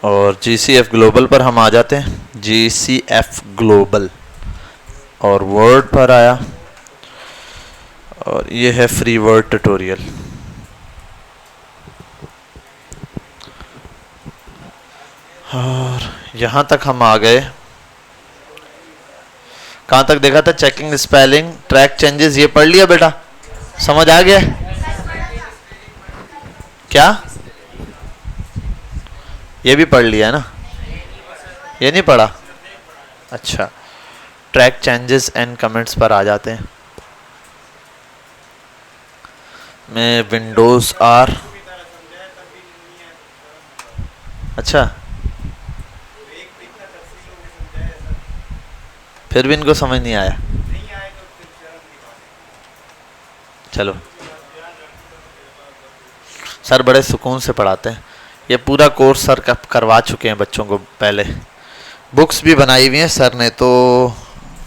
और GCF global पर हम आ जाते हैं, GCF ग्लोबल, और वर्ड पर आया, और ये है फ्री वर्ड ट्यूटोरियल। और यहाँ तक हम आ गए, कहाँ तक देखा था? चेकिंग स्पेलिंग, ट्रैक चेंजेस, ये पढ़ लिया बेटा? समझ आ गया? क्या ये भी पढ़ लिया है ना? ये नहीं पढ़ा? अच्छा, ट्रैक चेंजेस एंड कमेंट्स पर आ जाते हैं। मैं विंडोज आर, अच्छा फिर भी इनको समझ नहीं आया। चलो, सर बड़े सुकून से पढ़ाते हैं। ये पूरा कोर्स सर करवा चुके हैं बच्चों को पहले, बुक्स भी बनाई हुई हैं सर ने तो।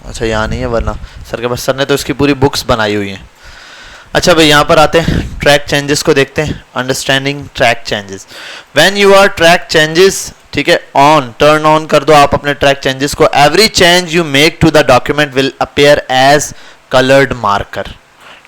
अच्छा यहाँ नहीं है, वरना सर के पास, सर ने तो इसकी पूरी बुक्स बनाई हुई हैं। अच्छा भाई यहाँ पर आते हैं, ट्रैक चेंजेस को देखते हैं। Understanding track changes, when you are track changes, ठीक है, ऑन, टर्न ऑन कर दो आप अपने ट्रैक चेंजेस को। Every change you make to the document will appear as coloured marker,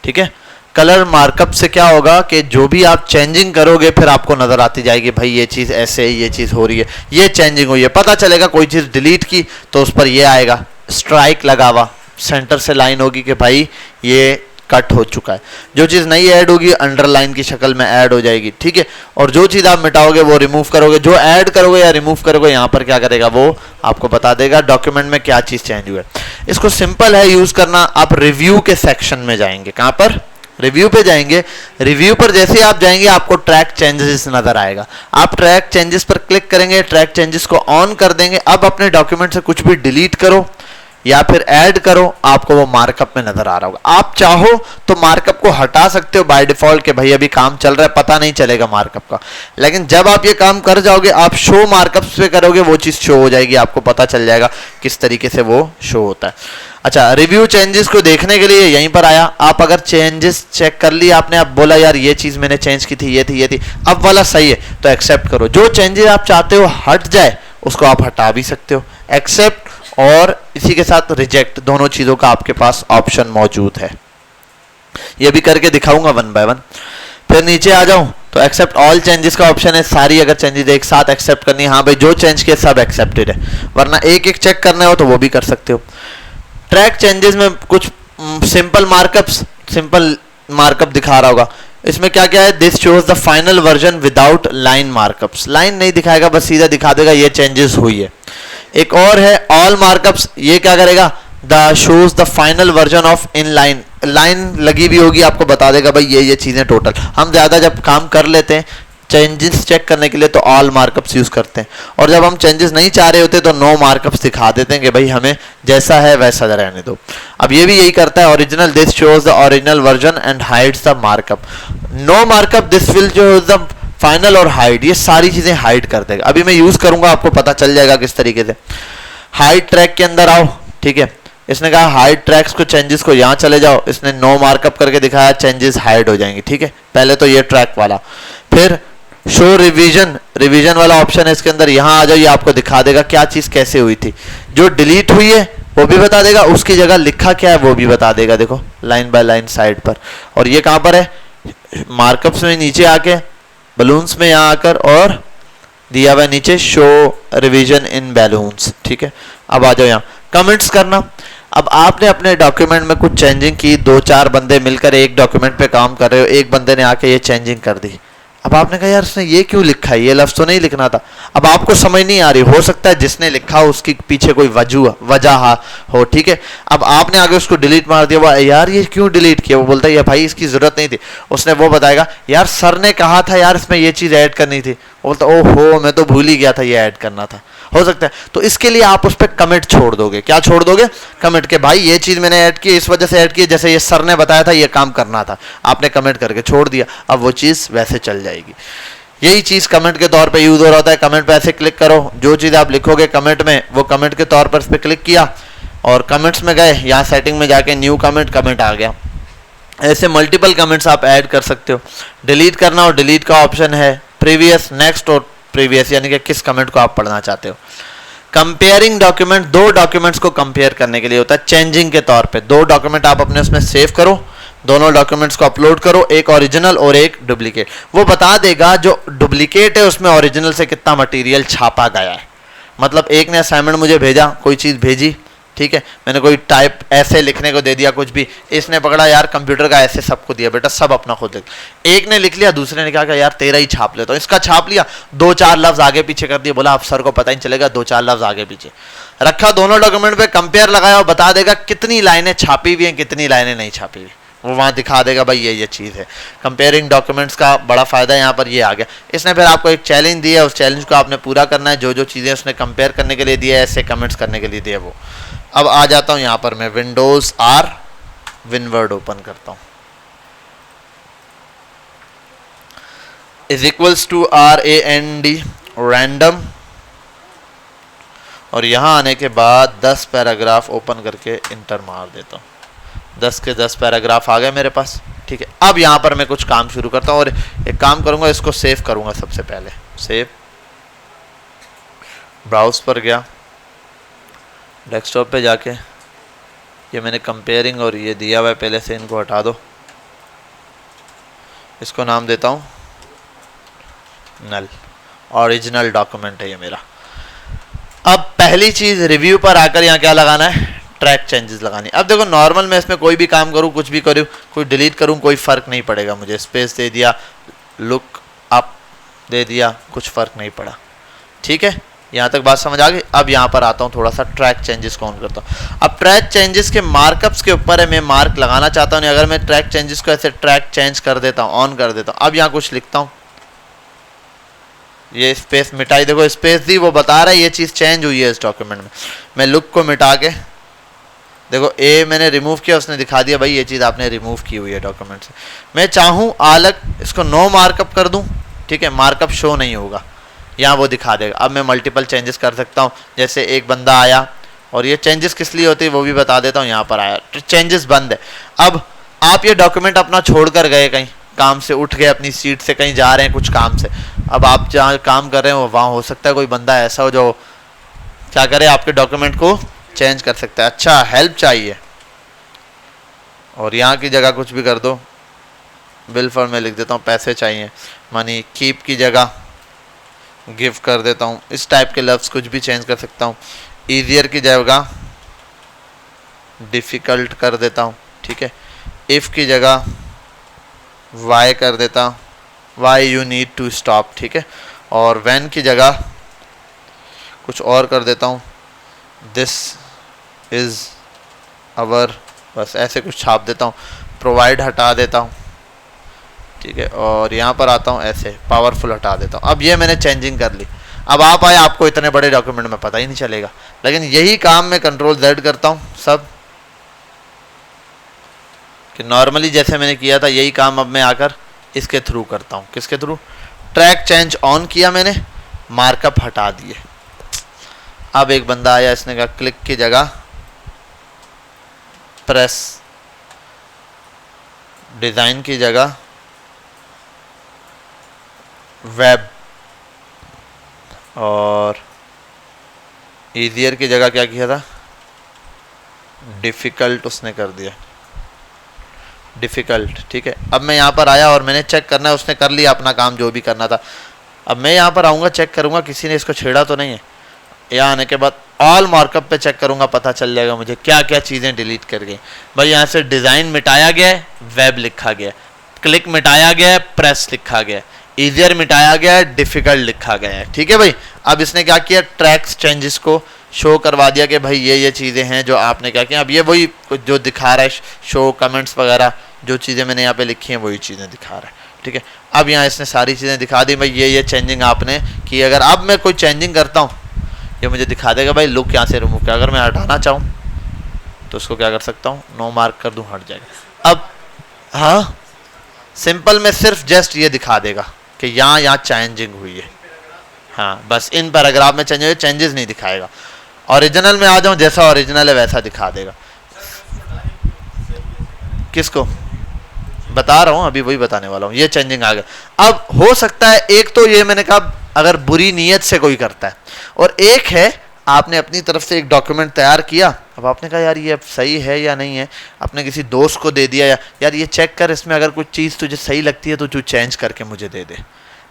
ठीक है। कलर मार्कअप से क्या होगा कि जो भी आप चेंजिंग करोगे फिर आपको नजर आती जाएगी, भाई ये चीज़ ऐसे, ये चीज़ हो रही है, ये चेंजिंग हुई है, पता चलेगा। कोई चीज़ डिलीट की तो उस पर ये आएगा स्ट्राइक लगा हुआ, सेंटर से लाइन होगी कि भाई ये कट हो चुका है। जो चीज़ नहीं ऐड होगी अंडरलाइन की शक्ल में ऐड हो जाएगी, ठीक है। और जो चीज़ आप मिटाओगे वो रिमूव करोगे, जो ऐड करोगे या रिमूव करोगे यहाँ पर क्या करेगा, वो आपको बता देगा डॉक्यूमेंट में क्या चीज़ चेंज हुआ है। इसको सिंपल है यूज़ करना। आप रिव्यू के सेक्शन में जाएंगे, कहाँ पर? रिव्यू पे जाएंगे। रिव्यू पर जैसे आप जाएंगे आपको ट्रैक चेंजेस नजर आएगा। आप ट्रैक चेंजेस पर क्लिक करेंगे, ट्रैक चेंजेस को ऑन कर देंगे। अब अपने डॉक्यूमेंट से कुछ भी डिलीट करो या फिर ऐड करो, आपको वो मार्कअप में नजर आ रहा होगा। आप चाहो तो मार्कअप को हटा सकते हो बाय डिफॉल्ट के भाई अभी काम चल रहा है, पता नहीं चलेगा मार्कअप का। लेकिन जब आप ये काम कर जाओगे, आप शो मार्कअप्स पे करोगे, वो चीज शो हो जाएगी, आपको पता चल जाएगा किस तरीके से वो शो होता है। अच्छा, रिव्यू चेंजेस को देखने के लिए यहीं पर आया। आप अगर चेंजेस चेक कर लिया आपने, आप बोला यार ये चीज मैंने चेंज की थी, ये थी, अब वाला सही है तो एक्सेप्ट करो। जो चेंजेस आप चाहते हो हट जाए उसको आप हटा भी सकते हो, एक्सेप्ट, और इसी के साथ रिजेक्ट, दोनों चीजों का आपके पास ऑप्शन मौजूद है। ये भी करके दिखाऊंगा वन बाय वन। फिर नीचे आ जाऊं तो एक्सेप्ट ऑल चेंजेस का ऑप्शन है। सारी अगर चेंजेस एक साथ एक्सेप्ट करनी है, हाँ भाई जो चेंज किए सब एक्सेप्टेड है, वरना एक एक चेक करना हो तो वो भी कर सकते हो। ट्रैक चेंजेस में कुछ सिंपल मार्कअप दिखा रहा होगा। इसमें क्या क्या है? This shows the final version without line markups. Line नहीं दिखाएगा, बस सीधा दिखा देगा ये चेंजेस हुई है। एक और है ऑल मार्कअप्स, ये क्या करेगा? The shows the final version of in line, line लगी हुई होगी, आपको बता देगा भाई ये चीजें टोटल। हम ज्यादा जब काम कर लेते हैं चेंजेस चेक करने के लिए तो ऑल मार्कअप्स यूज करते हैं, और जब हम चेंजेस नहीं चाह रहे होते तो नो मार्कअप्स दिखा देते हैं कि भाई हमें जैसा है वैसा रहने दो। अब ये भी यही करता है, original this shows the original version and hides the markup. No markup this will shows the final और हाइड, ये सारी चीजें हाइड कर देगा। अभी मैं यूज करूंगा, आपको पता चल जाएगा किस तरीके से। हाइड ट्रैक के अंदर आओ, ठीक है। इसने कहा हाइड ट्रैक्स को, चेंजेस को यहाँ चले जाओ, इसने नो मार्कअप करके दिखाया, चेंजेस हाइड हो जाएंगे, ठीक है। पहले तो ये ट्रैक वाला, फिर शो रिवीजन वाला ऑप्शन है इसके अंदर, यहाँ आ जाओ, ये आपको दिखा देगा क्या चीज कैसे हुई थी। जो डिलीट हुई है वो भी बता देगा, उसकी जगह लिखा क्या है वो भी बता देगा, देखो लाइन बाय लाइन साइड पर। और ये कहाँ पर है? मार्कअप्स में नीचे आके, बलून्स में यहाँ आकर, और दिया हुआ नीचे शो रिवीजन इन बैलून्स, ठीक है। अब आ जाओ यहाँ कमेंट्स करना। अब आपने अपने डॉक्यूमेंट में कुछ चेंजिंग की, 2-4 बंदे मिलकर एक डॉक्यूमेंट पे काम कर रहे हो, एक बंदे ने आके ये चेंजिंग कर दी। अब आपने कहा यार उसने ये क्यों लिखा है, ये लफ्ज तो नहीं लिखना था। अब आपको समझ नहीं आ रही, हो सकता है जिसने लिखा हो उसके पीछे कोई वजह हो, ठीक है। अब आपने आगे उसको डिलीट मार दिया, वो यार ये क्यों डिलीट किया, वो बोलता है ये भाई इसकी जरूरत नहीं थी। उसने वो बताएगा यार सर ने कहा था यार इसमें ये चीज ऐड करनी थी, वो बोलता ओहो मैं तो भूल ही गया था ये ऐड करना था, हो सकता है। तो इसके लिए आप उस पर कमेंट छोड़ दोगे। क्या छोड़ दोगे? कमेंट के भाई ये चीज मैंने ऐड की, इस वजह से ऐड की, जैसे ये सर ने बताया था ये काम करना था, आपने कमेंट करके छोड़ दिया, अब वो चीज वैसे चल जाएगी। यही चीज कमेंट के तौर पे यूज हो रहा होता है। कमेंट पे ऐसे क्लिक करो, जो चीज आप लिखोगे कमेंट में वो कमेंट के तौर पर इस पर क्लिक किया और कमेंट्स में गए, यहाँ सेटिंग में जाके न्यू कमेंट आ गया। ऐसे मल्टीपल कमेंट्स आप ऐड कर सकते हो। डिलीट करना और डिलीट का ऑप्शन है, प्रीवियस, नेक्स्ट और प्रीवियस, यानी कि किस कमेंट को आप पढ़ना चाहते हो। कंपेयरिंग डॉक्यूमेंट, दो डॉक्यूमेंट्स को कंपेयर करने के लिए होता है चेंजिंग के तौर पे। दो डॉक्यूमेंट आप अपने उसमें सेव करो, दोनों डॉक्यूमेंट्स को अपलोड करो, एक ओरिजिनल और एक डुप्लीकेट। वो बता देगा जो डुप्लीकेट है उसमें ओरिजिनल से कितना मटेरियल छापा गया है। मतलब एक ने असाइनमेंट मुझे भेजा, कोई चीज़ भेजी, ठीक है, मैंने कोई टाइप ऐसे लिखने को दे दिया कुछ भी, इसने पकड़ा यार कंप्यूटर का ऐसे सबको दिया बेटा सब अपना खुद लिख। एक ने लिख लिया, दूसरे ने कहा कि यार तेरा ही छाप लेता हूँ, इसका छाप लिया, 2-4 लफ्ज आगे पीछे कर दिया, बोला अफसर को पता ही नहीं चलेगा, 2-4 लफ्ज आगे पीछे रखा, दोनों डॉक्यूमेंट पे कंपेयर लगाया और बता देगा कितनी लाइनें छापी हुई हैं कितनी लाइनें नहीं छापी हुई, वो वहाँ दिखा देगा भाई ये चीज़ है। कंपेयरिंग डॉक्यूमेंट्स का बड़ा फ़ायदा यहाँ पर ये आ गया। इसने फिर आपको एक चैलेंज दिया, उस चैलेंज को आपने पूरा करना है, जो जो चीज़ें उसने कंपेयर करने के लिए दिया है, ऐसे कमेंट्स करने के लिए दिया वो। अब आ जाता हूँ यहाँ पर मैं विंडोज़ आर विनवर्ड ओपन करता हूँ, =RAND रैंडम, और यहाँ आने के बाद 10 पैराग्राफ ओपन करके इंटर मार देता हूँ। 10 के 10 पैराग्राफ आ गए मेरे पास, ठीक है। अब यहाँ पर मैं कुछ काम शुरू करता हूँ और एक काम करूँगा, इसको सेव करूँगा सबसे पहले। सेव, ब्राउज पर गया, डेस्कटॉप पे जाके ये मैंने कंपेयरिंग और ये दिया हुआ है पहले से, इनको हटा दो, इसको नाम देता हूँ नल, ओरिजिनल डॉक्यूमेंट है ये मेरा। अब पहली चीज़ रिव्यू पर आकर यहाँ क्या लगाना है, ट्रैक चेंजेस लगानी। अब देखो नॉर्मल में इसमें कोई भी काम करूँ, कुछ भी करूँ, कोई डिलीट करूँ, कोई फ़र्क नहीं पड़ेगा मुझे। स्पेस दे दिया, लुक अप दे दिया, कुछ फ़र्क नहीं पड़ा, ठीक है। यहाँ तक बात समझ आ गई। अब यहाँ पर आता हूँ, थोड़ा सा ट्रैक चेंजेस को ऑन करता हूँ। अब ट्रैक चेंजेस के मार्कअप्स के ऊपर है, मैं मार्क लगाना चाहता हूँ। अगर मैं ट्रैक चेंजेस को ऐसे ट्रैक चेंज कर देता हूँ, ऑन कर देता हूँ, अब यहाँ कुछ लिखता हूँ, ये स्पेस मिटाई, देखो स्पेस दी, वो बता रहा है ये चीज़ चेंज हुई है इस डॉक्यूमेंट में। मैं लुक को मिटा के देखो ए मैंने रिमूव किया, उसने दिखा दिया भाई ये चीज़ आपने रिमूव की हुई है डॉक्यूमेंट से। मैं चाहूँ अलग इसको नो मार्कअप कर दूँ, ठीक है, मार्कअप शो नहीं होगा, यहाँ वो दिखा देगा। अब मैं मल्टीपल चेंजेस कर सकता हूँ, जैसे एक बंदा आया और ये चेंजेस किस लिए होती है वो भी बता देता हूँ। यहाँ पर आया, चेंजेस बंद है। अब आप ये डॉक्यूमेंट अपना छोड़ कर गए, कहीं काम से उठ गए, अपनी सीट से कहीं जा रहे हैं कुछ काम से, अब आप जहाँ काम कर रहे हो वहाँ हो सकता है कोई बंदा ऐसा हो जो क्या करे, आपके डॉक्यूमेंट को चेंज कर सकता है। अच्छा, हेल्प चाहिए और यहाँ की जगह कुछ भी कर दो, बिल फॉर में लिख देता हूँ पैसे चाहिए, मनी, कीप की जगह गिव कर देता हूँ। इस टाइप के लफ्ज़ कुछ भी चेंज कर सकता हूँ। ईजियर की जगह डिफ़िकल्ट कर देता हूँ, ठीक है। इफ़ की जगह वाई कर देता हूँ, why you need to stop, ठीक है। और व्हेन की जगह कुछ और कर देता हूँ, दिस इज़ अवर, बस ऐसे कुछ छाप देता हूँ। प्रोवाइड हटा देता हूँ, ठीक है। और यहाँ पर आता हूँ ऐसे पावरफुल हटा देता हूँ। अब ये मैंने चेंजिंग कर ली। अब आप आए, आपको इतने बड़े डॉक्यूमेंट में पता ही नहीं चलेगा, लेकिन यही काम मैं Ctrl+Z करता हूँ सब, कि नॉर्मली जैसे मैंने किया था यही काम अब मैं आकर इसके थ्रू करता हूँ। किसके थ्रू? ट्रैक चेंज ऑन किया मैंने, मार्कअप हटा दिए। अब एक बंदा आया, इसने कहा क्लिक की जगह प्रेस, डिज़ाइन की जगह वेब, और ईजियर की जगह क्या किया था, डिफ़िकल्ट उसने कर दिया, डिफ़िकल्ट, ठीक है। अब मैं यहाँ पर आया और मैंने चेक करना है, उसने कर लिया अपना काम जो भी करना था। अब मैं यहाँ पर आऊँगा, चेक करूँगा किसी ने इसको छेड़ा तो नहीं है। यहाँ आने के बाद ऑल मार्कअप पे चेक करूँगा, पता चल जाएगा मुझे क्या क्या चीज़ें डिलीट कर गई। भाई यहाँ से डिज़ाइन मिटाया गया है, वेब लिखा गया, क्लिक मिटाया गया है, प्रेस लिखा गया, ईजियर मिटाया गया है, डिफ़िकल्ट लिखा गया है, ठीक है भाई। अब इसने क्या किया, ट्रैक्स चेंजेस को शो करवा दिया कि भाई ये चीज़ें हैं जो आपने क्या किया। अब ये वही जो दिखा रहा है, शो कमेंट्स वगैरह, जो चीज़ें मैंने यहाँ पे लिखी हैं वही चीज़ें दिखा रहा है, ठीक है। अब यहाँ इसने सारी चीज़ें दिखा दी, भाई ये चेंजिंग आपने की। अगर अब मैं कोई चेंजिंग करता हूँ, ये मुझे दिखा देगा भाई लुक यहाँ से रिमूव किया। अगर मैं हटाना चाहूँ तो उसको क्या कर सकता हूँ, नो मार्क कर दूँ, हट जाएगा। अब हाँ, सिंपल में सिर्फ जस्ट ये दिखा देगा कि यहाँ चेंजिंग हुई है, हाँ बस इन पैराग्राफ में चेंज हुए, चेंजेस नहीं दिखाएगा। ओरिजिनल में आ जाऊँ, जैसा ओरिजिनल है वैसा दिखा देगा। किसको बता रहा हूँ, अभी वही बताने वाला हूँ। ये चेंजिंग आ गया। अब हो सकता है एक तो ये मैंने कहा अगर बुरी नीयत से कोई करता है, और एक है आपने अपनी तरफ से एक डॉक्यूमेंट तैयार किया, अब आपने कहा यार ये अब सही है या नहीं है, आपने किसी दोस्त को दे दिया, यार ये चेक कर, इसमें अगर कुछ चीज़ तुझे सही लगती है तो तू चेंज करके मुझे दे दे,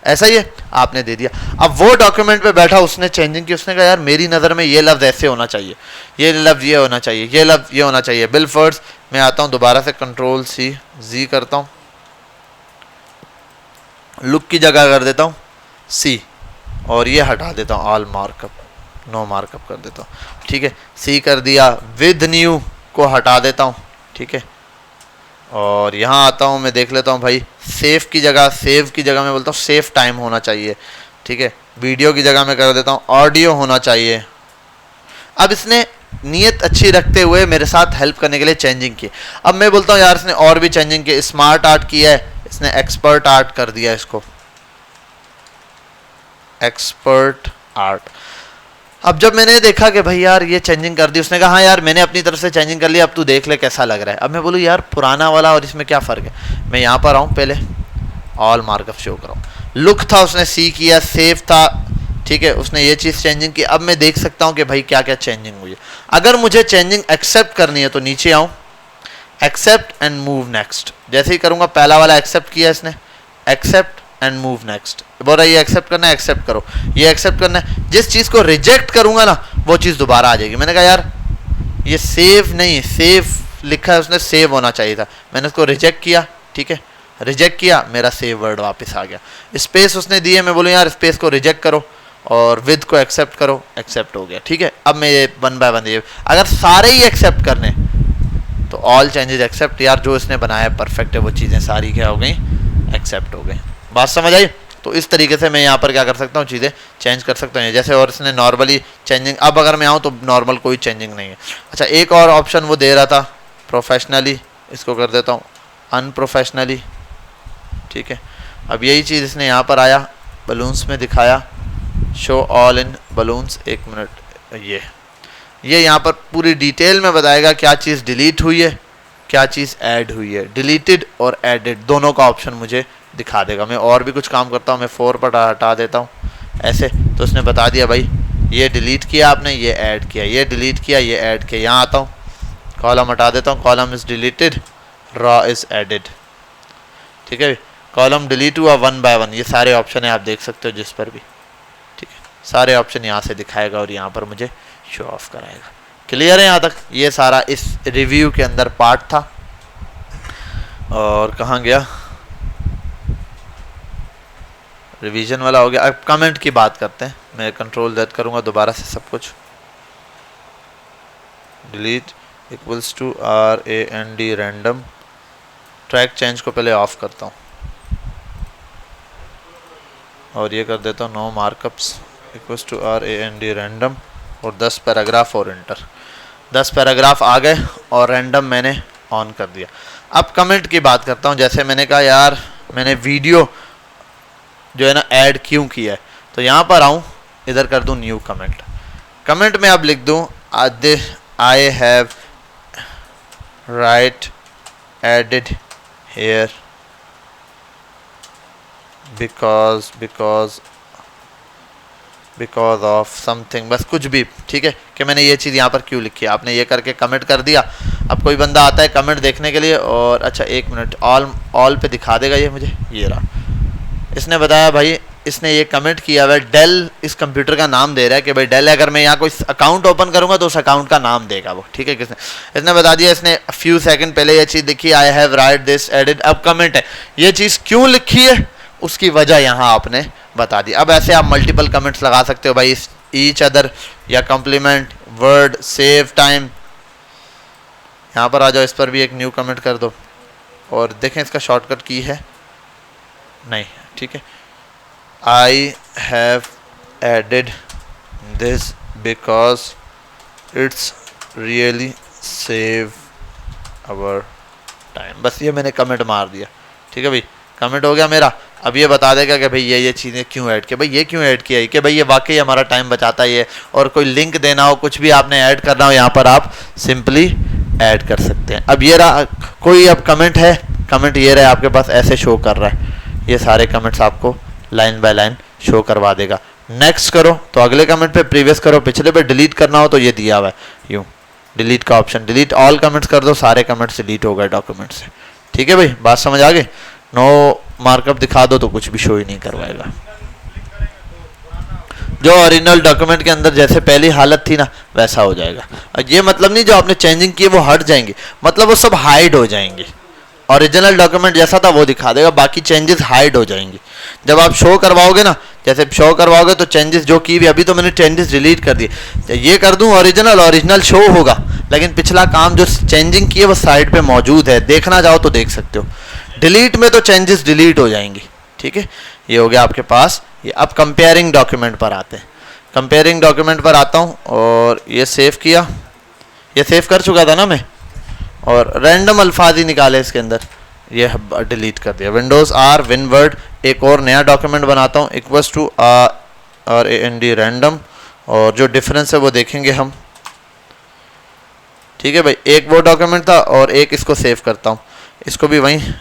ऐसा ही है, आपने दे दिया। अब वो डॉक्यूमेंट पे बैठा, उसने चेंजिंग की, उसने कहा यार मेरी नज़र में ये लफ्ज़ ऐसे होना चाहिए, ये लफ्ज़ ये होना चाहिए, ये लफ्ज़ ये होना चाहिए। बिल फर्स्ट मैं आता हूँ दोबारा से Ctrl+C करता हूँ, लुक की जगह कर देता हूँ C, और ये हटा देता हूँ ऑल मार्कअप, नो मार्कअप कर देता हूँ, ठीक है। C कर दिया, विद न्यू को हटा देता हूँ, ठीक है। और यहाँ आता हूँ, मैं देख लेता हूँ भाई सेव की जगह मैं बोलता हूँ सेव टाइम होना चाहिए, ठीक है। वीडियो की जगह मैं कर देता हूँ ऑडियो होना चाहिए। अब इसने नीयत अच्छी रखते हुए मेरे साथ हेल्प करने के लिए चेंजिंग की। अब मैं बोलता हूँ यार इसने और भी चेंजिंग की, स्मार्ट आर्ट किया है, इसने एक्सपर्ट आर्ट कर दिया, इसको एक्सपर्ट आर्ट। अब जब मैंने देखा कि भाई यार ये चेंजिंग कर दी, उसने कहा हाँ यार मैंने अपनी तरफ से चेंजिंग कर लिया, अब तू देख ले कैसा लग रहा है। अब मैं बोलूँ यार पुराना वाला और इसमें क्या फ़र्क है। मैं यहाँ पर आऊँ, पहले ऑल मार्कअप शो कराऊँ, लुक था उसने सी किया, सेव था, ठीक है, उसने ये चीज़ चेंजिंग की। अब मैं देख सकता हूँ कि भाई क्या क्या चेंजिंग हुई है। अगर मुझे चेंजिंग एक्सेप्ट करनी है तो नीचे आऊँ, एक्सेप्ट एंड मूव नेक्स्ट, जैसे ही करूँगा पहला वाला एक्सेप्ट किया इसने, एक्सेप्ट एंड मूव नेक्स्ट, बोल रहा है ये एक्सेप्ट करना है, एक्सेप्ट करो, ये एक्सेप्ट करना है। जिस चीज़ को रिजेक्ट करूंगा ना वो चीज़ दोबारा आ जाएगी। मैंने कहा यार ये सेव नहीं, सेव लिखा है उसने, सेव होना चाहिए था, मैंने उसको रिजेक्ट किया, ठीक है, रिजेक्ट किया, मेरा सेव वर्ड वापस आ गया। स्पेस उसने दी है, मैं बोलूँ यार स्पेस को रिजेक्ट करो और विद को एक्सेप्ट करो, एक्सेप्ट हो गया, ठीक है। अब मैं ये वन बाय वन, ये अगर सारे ही एक्सेप्ट करने तो ऑल चेंजेस एक्सेप्ट, यार जो इसने बनाया परफेक्ट है, वो चीज़ें सारी क्या हो गई, एक्सेप्ट हो गई। बात समझ आई। तो इस तरीके से मैं यहाँ पर क्या कर सकता हूँ, चीज़ें चेंज कर सकता हूँ जैसे, और इसने नॉर्मली चेंजिंग, अब अगर मैं आऊँ तो नॉर्मल कोई चेंजिंग नहीं है। अच्छा एक और ऑप्शन वो दे रहा था प्रोफेशनली, इसको कर देता हूँ अनप्रोफेशनली, ठीक है। अब यही चीज़ इसने यहाँ पर आया बलून्स में दिखाया, शो ऑल इन बलून्स, एक मिनट, ये यहाँ पर पूरी डिटेल में बताएगा क्या चीज़ डिलीट हुई है, क्या चीज़ ऐड हुई है। डिलीटेड और एडेड दोनों का ऑप्शन मुझे दिखा देगा। मैं और भी कुछ काम करता हूँ, मैं 4 पर हटा देता हूँ ऐसे, तो उसने बता दिया भाई ये डिलीट किया आपने, ये ऐड किया, ये डिलीट किया, ये ऐड किया। यहाँ आता हूँ, कॉलम हटा देता हूँ, column is deleted, raw is added, ठीक है। कॉलम डिलीट हुआ 1 बाय 1, ये सारे ऑप्शन है, आप देख सकते हो जिस पर भी, ठीक है, सारे ऑप्शन यहाँ से दिखाएगा और यहाँ पर मुझे शो ऑफ कराएगा। क्लियर है यहाँ तक। ये सारा इस रिव्यू के अंदर पार्ट था। और कहाँ गया, रिवीजन वाला हो गया। अब कमेंट की बात करते हैं, मैं Ctrl+Z करूँगा दोबारा से सब कुछ, delete equals to RAND random, track change को पहले ऑफ करता हूँ और ये कर देता हूँ no markups equals to RAND random, और 10 पैराग्राफ और इंटर। 10 पैराग्राफ आ गए और रैंडम मैंने ऑन कर दिया। अब कमेंट की बात करता हूँ। जैसे मैंने कहा यार मैंने वीडियो जो है ना ऐड क्यों किया है, तो यहाँ पर आऊँ, इधर कर दूँ न्यू कमेंट, कमेंट में अब लिख दूँ I have right added here because of something, बस कुछ भी, ठीक है, कि मैंने ये चीज़ यहाँ पर क्यों लिखी है। आपने ये करके कमेंट कर दिया। अब कोई बंदा आता है कमेंट देखने के लिए, और अच्छा एक मिनट, ऑल पे दिखा देगा ये मुझे, ये रहा। इसने बताया भाई, इसने ये कमेंट किया हुआ, डेल इस कंप्यूटर का नाम दे रहा है कि भाई डेल, अगर मैं यहाँ कोई अकाउंट ओपन करूँगा तो उस अकाउंट का नाम देगा वो, ठीक है। किसने, इसने बता दिया, इसने फ्यू सेकंड पहले ये चीज़ लिखी, आई हैव राइट दिस एडिट। अब कमेंट है, ये चीज़ क्यों लिखी है उसकी वजह यहाँ आपने बता दी। अब ऐसे आप मल्टीपल कमेंट्स लगा सकते हो भाई, ईच अदर या कॉम्प्लीमेंट वर्ड, सेव टाइम। यहाँ पर आ जाओ, इस पर भी एक न्यू कमेंट कर दो और देखें इसका शॉर्टकट की है नहीं, ठीक है। I have added this because it's really save our time. बस ये मैंने कमेंट मार दिया, ठीक है भाई, कमेंट हो गया मेरा। अब ये बता देगा कि भाई ये चीज़ें क्यों ऐड की, भाई ये क्यों ऐड किया है, कि भाई ये वाकई हमारा टाइम बचाता है। और कोई लिंक देना हो, कुछ भी आपने ऐड करना हो, यहाँ पर आप सिंपली ऐड कर सकते हैं। अब ये रहा कोई, अब कमेंट है, कमेंट ये रहा आपके पास, ऐसे शो कर रहा है, ये सारे कमेंट्स आपको लाइन बाय लाइन शो करवा देगा। नेक्स्ट करो तो अगले कमेंट पे, प्रीवियस करो पिछले पे, डिलीट करना हो तो ये दिया हुआ है यूँ डिलीट का ऑप्शन, डिलीट ऑल कमेंट्स कर दो, सारे कमेंट्स डिलीट हो गए डॉक्यूमेंट से। ठीक है भाई, बात समझ आ गई। नो मार्कअप दिखा दो तो कुछ भी शो ही नहीं करवाएगा। जो ओरिजिनल डॉक्यूमेंट के अंदर जैसे पहली हालत थी ना वैसा हो जाएगा। ये मतलब नहीं जो आपने चेंजिंग किए वो हट जाएंगे, मतलब वो सब हाइड हो जाएंगे। ओरिजिनल डॉक्यूमेंट जैसा था वो दिखा देगा, बाकी चेंजेस हाइड हो जाएंगे। जब आप शो करवाओगे ना, जैसे शो करवाओगे तो चेंजेस जो की भी, अभी तो मैंने चेंजेस डिलीट कर दिए, ये कर दूं ओरिजिनल शो होगा, लेकिन पिछला काम जो चेंजिंग किए वो साइड पे मौजूद है, देखना चाहो तो देख सकते हो। डिलीट में तो चेंजेस डिलीट हो जाएंगे। ठीक है, ये हो गया आपके पास ये। अब कंपेयरिंग डॉक्यूमेंट पर आते हैं। कंपेयरिंग डॉक्यूमेंट पर आता हूँ और ये सेव किया, ये सेव कर चुका था ना मैं, और रैंडम अल्फाज ही निकाले इसके अंदर, ये डिलीट कर दिया। विंडोज़ आर विनवर्ड, एक और नया डॉक्यूमेंट बनाता हूँ, इक्वल्स टू RAND रैंडम, और जो डिफरेंस है वो देखेंगे हम। ठीक है भाई, एक वो डॉक्यूमेंट था और एक इसको सेव करता हूँ, इसको भी वहीं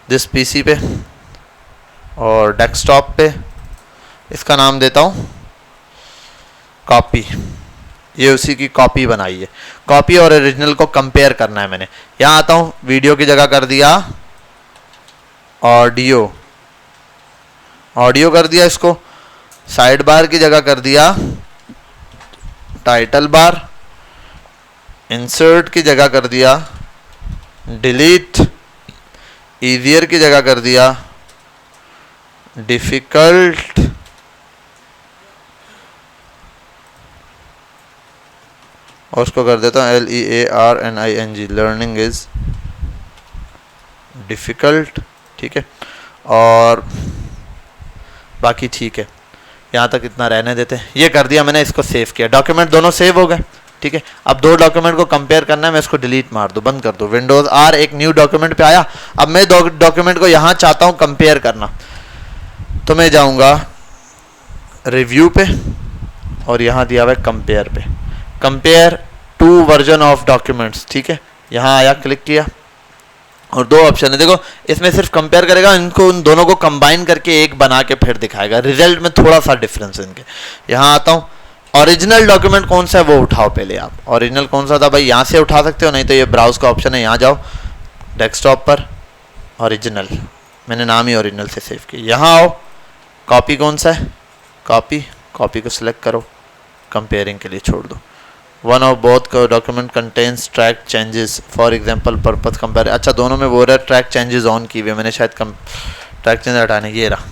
दिस PC पे और डेस्कटॉप पे, इसका नाम देता हूँ कॉपी। ये उसी की कॉपी बनाई है। कॉपी और ओरिजिनल को कंपेयर करना है मैंने। यहाँ आता हूँ, वीडियो की जगह कर दिया ऑडियो, ऑडियो कर दिया इसको, साइड बार की जगह कर दिया टाइटल बार, इंसर्ट की जगह कर दिया डिलीट, ईजियर की जगह कर दिया डिफिकल्ट, और उसको कर देता हूँ LEARNING, लर्निंग इज डिफिकल्ट। ठीक है, और बाकी ठीक है, यहाँ तक इतना रहने देते हैं। ये कर दिया मैंने, इसको सेव किया, डॉक्यूमेंट दोनों सेव हो गए। ठीक है, अब दो डॉक्यूमेंट को कंपेयर करना है, मैं इसको डिलीट मार दूँ, बंद कर दूँ। विंडोज़ R, एक न्यू डॉक्यूमेंट पे आया। अब मैं डॉक्यूमेंट को यहाँ चाहता हूँ कंपेयर करना, तो मैं जाऊँगा रिव्यू पे और यहाँ दिया हुआ है कंपेयर पे, compare to version of documents. ठीक है, यहाँ आया, क्लिक किया और दो ऑप्शन है, देखो इसमें सिर्फ कंपेयर करेगा, इनको उन दोनों को कंबाइन करके एक बना के फिर दिखाएगा। रिजल्ट में थोड़ा सा डिफरेंस है इनके। यहाँ आता हूँ, ओरिजिनल डॉक्यूमेंट कौन सा है वो उठाओ पहले आप। ओरिजिनल कौन सा था भाई, यहाँ से उठा सकते हो, नहीं तो ये ब्राउज का ऑप्शन है, यहाँ जाओ डेस्कटॉप पर, ओरिजिनल, मैंने नाम ही ओरिजिनल से सेव किया। यहाँ आओ, कॉपी कौन सा है, कॉपी, कॉपी को सिलेक्ट करो, कंपेयरिंग के लिए छोड़ दो। One of both document contains track changes for example purpose compare. अच्छा, दोनों में वो रहा ट्रैक चेंजेस ऑन की हुई, मैंने शायद ट्रैक चेंज हटाने, ये रहा।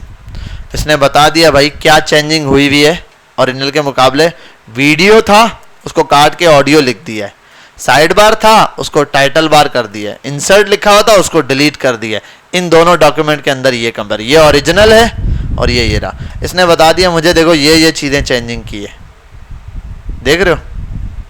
इसने बता दिया भाई क्या चेंजिंग हुई हुई है ओरिजिनल के मुकाबले। वीडियो था उसको काट के ऑडियो लिख दिया है, साइड बार था उसको टाइटल बार कर दिया है, इंसर्ट लिखा हुआ था उसको डिलीट कर दिया है। इन दोनों डॉक्यूमेंट के अंदर ये कंपेयर, ये ओरिजिनल है और ये रहा। इसने बता दिया मुझे, देखो ये चीज़ें चेंजिंग की है, देख रहे हो,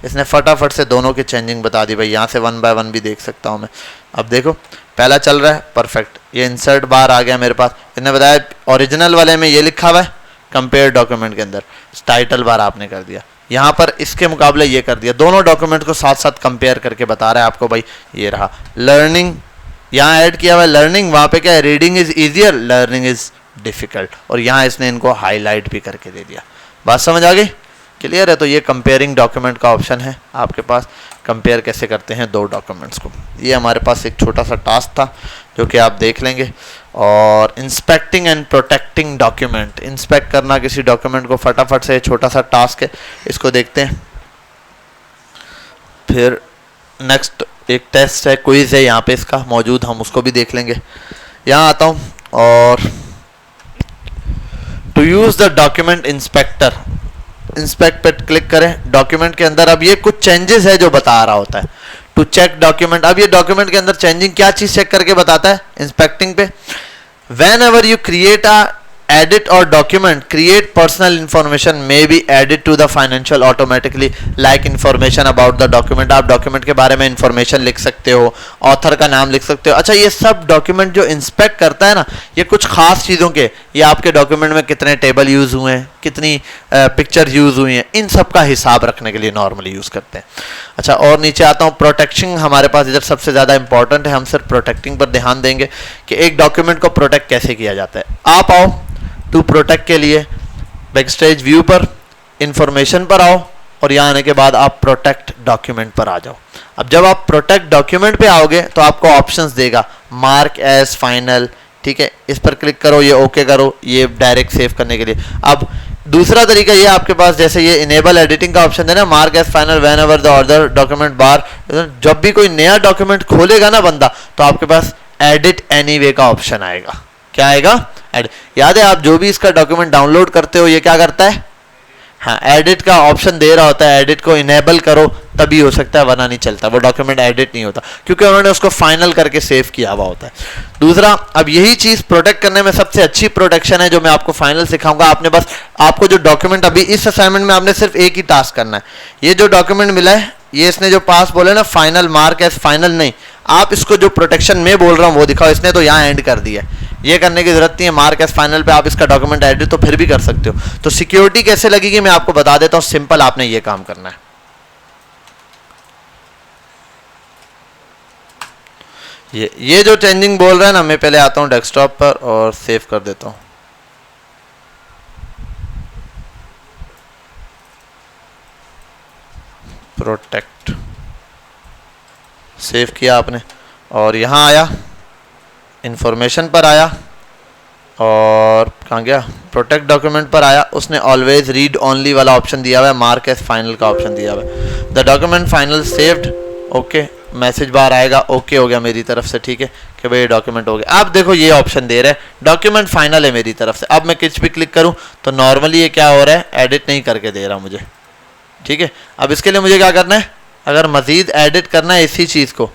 इसने फटाफट से दोनों की चेंजिंग बता दी भाई। यहाँ से 1 बाय 1 भी देख सकता हूँ मैं। अब देखो पहला चल रहा है परफेक्ट, ये इंसर्ट बार आ गया मेरे पास। इसने बताया ओरिजिनल वाले में ये लिखा हुआ है, कंपेयर डॉक्यूमेंट के अंदर टाइटल बार आपने कर दिया, यहाँ पर इसके मुकाबले ये कर दिया। दोनों डॉक्यूमेंट को साथ साथ कंपेयर करके बता रहा है आपको भाई। ये रहा लर्निंग, यहाँ ऐड किया हुआ है लर्निंग, वहाँ पे क्या है, reading is easier, learning is difficult, और यहाँ इसने इनको हाईलाइट भी करके दे दिया। बात समझ आ गई, क्लियर है। तो ये कंपेयरिंग डॉक्यूमेंट का ऑप्शन है आपके पास, कंपेयर कैसे करते हैं दो डॉक्यूमेंट्स को। ये हमारे पास एक छोटा सा टास्क था जो कि आप देख लेंगे। और inspecting and protecting document, inspect करना किसी डॉक्यूमेंट को फटाफट से, छोटा सा टास्क है, इसको देखते हैं। फिर नेक्स्ट एक टेस्ट है, क्विज है यहाँ पे इसका मौजूद, हम उसको भी देख लेंगे। यहाँ आता हूँ और to use the document inspector, inspect पे क्लिक करें। डॉक्यूमेंट के अंदर अब ये कुछ चेंजेस है जो बता रहा होता है। टू चेक डॉक्यूमेंट, अब ये डॉक्यूमेंट के अंदर चेंजिंग क्या चीज चेक करके बताता है इंस्पेक्टिंग पे। When ever you create a edit or document, create personal information may be added to the financial automatically, like information about the document। आप डॉक्यूमेंट के बारे में इंफॉर्मेशन लिख सकते हो, ऑथर का नाम लिख सकते हो। अच्छा, ये सब डॉक्यूमेंट जो इंस्पेक्ट करता है ना, ये कुछ खास चीज़ों के, ये आपके डॉक्यूमेंट में कितने टेबल यूज़ हुए हैं, कितनी पिक्चर यूज़ हुई हैं, इन सब का हिसाब रखने के लिए नॉर्मली यूज़ करते हैं। अच्छा, और नीचे आता हूँ, प्रोटेक्शन हमारे पास इधर सबसे ज़्यादा इंपॉर्टेंट है। हम सिर्फ प्रोटेक्टिंग पर ध्यान देंगे कि एक डॉक्यूमेंट को प्रोटेक्ट कैसे किया जाता है। आप आओ टू प्रोटेक्ट के लिए बैक स्टेज व्यू पर इंफॉर्मेशन पर आओ और यहाँ आने के बाद आप प्रोटेक्ट डॉक्यूमेंट पर आ जाओ। अब जब आप प्रोटेक्ट डॉक्यूमेंट पे आओगे तो आपको ऑप्शंस देगा मार्क एज फाइनल, ठीक है, इस पर क्लिक करो, ये ओके करो, ये डायरेक्ट सेव करने के लिए। अब दूसरा तरीका ये आपके पास जैसे ये इनेबल एडिटिंग का ऑप्शन है ना, mark as final whenever the other document bar, जब भी कोई नया डॉक्यूमेंट खोलेगा ना बंदा तो आपके पास एडिट एनीवे का ऑप्शन आएगा। क्या आएगा? याद है आप जो भी इसका डॉक्यूमेंट डाउनलोड करते हो ये क्या करता है? हाँ, एडिट का ऑप्शन दे रहा होता है, एडिट को इनेबल करो तभी हो सकता है, वरना नहीं चलता, वो डॉक्यूमेंट एडिट नहीं होता क्योंकि उन्होंने उसको फाइनल करके सेव किया हुआ होता है। दूसरा, अब यही चीज प्रोटेक्ट करने में सबसे अच्छी प्रोटेक्शन है जो मैं आपको फाइनल सिखाऊंगा। आपने बस आपको जो डॉक्यूमेंट अभी इस असाइनमेंट में आपने सिर्फ एक ही टास्क करना है। ये जो डॉक्यूमेंट मिला है, ये इसने जो पास बोले ना फाइनल, मार्क एज फाइनल नहीं, आप इसको जो प्रोटेक्शन में बोल रहा हूँ वो दिखाओ। इसने तो यहाँ एंड कर दिया है, ये करने की जरूरत नहीं है। मार्क एज फाइनल पे आप इसका डॉक्यूमेंट एडिट तो फिर भी कर सकते हो। तो सिक्योरिटी कैसे लगेगी मैं आपको बता देता हूँ, सिंपल आपने ये काम करना है। ये जो चेंजिंग बोल रहा है ना, मैं पहले आता हूँ डेस्कटॉप पर और सेव कर देता हूँ। प्रोटेक्ट सेव किया आपने और यहाँ आया, इंफॉर्मेशन पर आया और कहाँ गया, प्रोटेक्ट डॉक्यूमेंट पर आया। उसने ऑलवेज रीड ओनली वाला ऑप्शन दिया हुआ है, मार्क एज फाइनल का ऑप्शन दिया हुआ है। The document final saved, okay, message bar आएगा, ओके हो गया मेरी तरफ से, ठीक है कि भाई डॉक्यूमेंट हो गया। आप देखो ये ऑप्शन दे रहे हैं डॉक्यूमेंट फाइनल है मेरी तरफ से। अब मैं किस भी क्लिक करूं तो नॉर्मली ये क्या हो रहा है, एडिट नहीं करके दे रहा मुझे, ठीक है। अब इसके लिए मुझे क्या करना है, अगर मजीद एडिट करना है इसी चीज़ को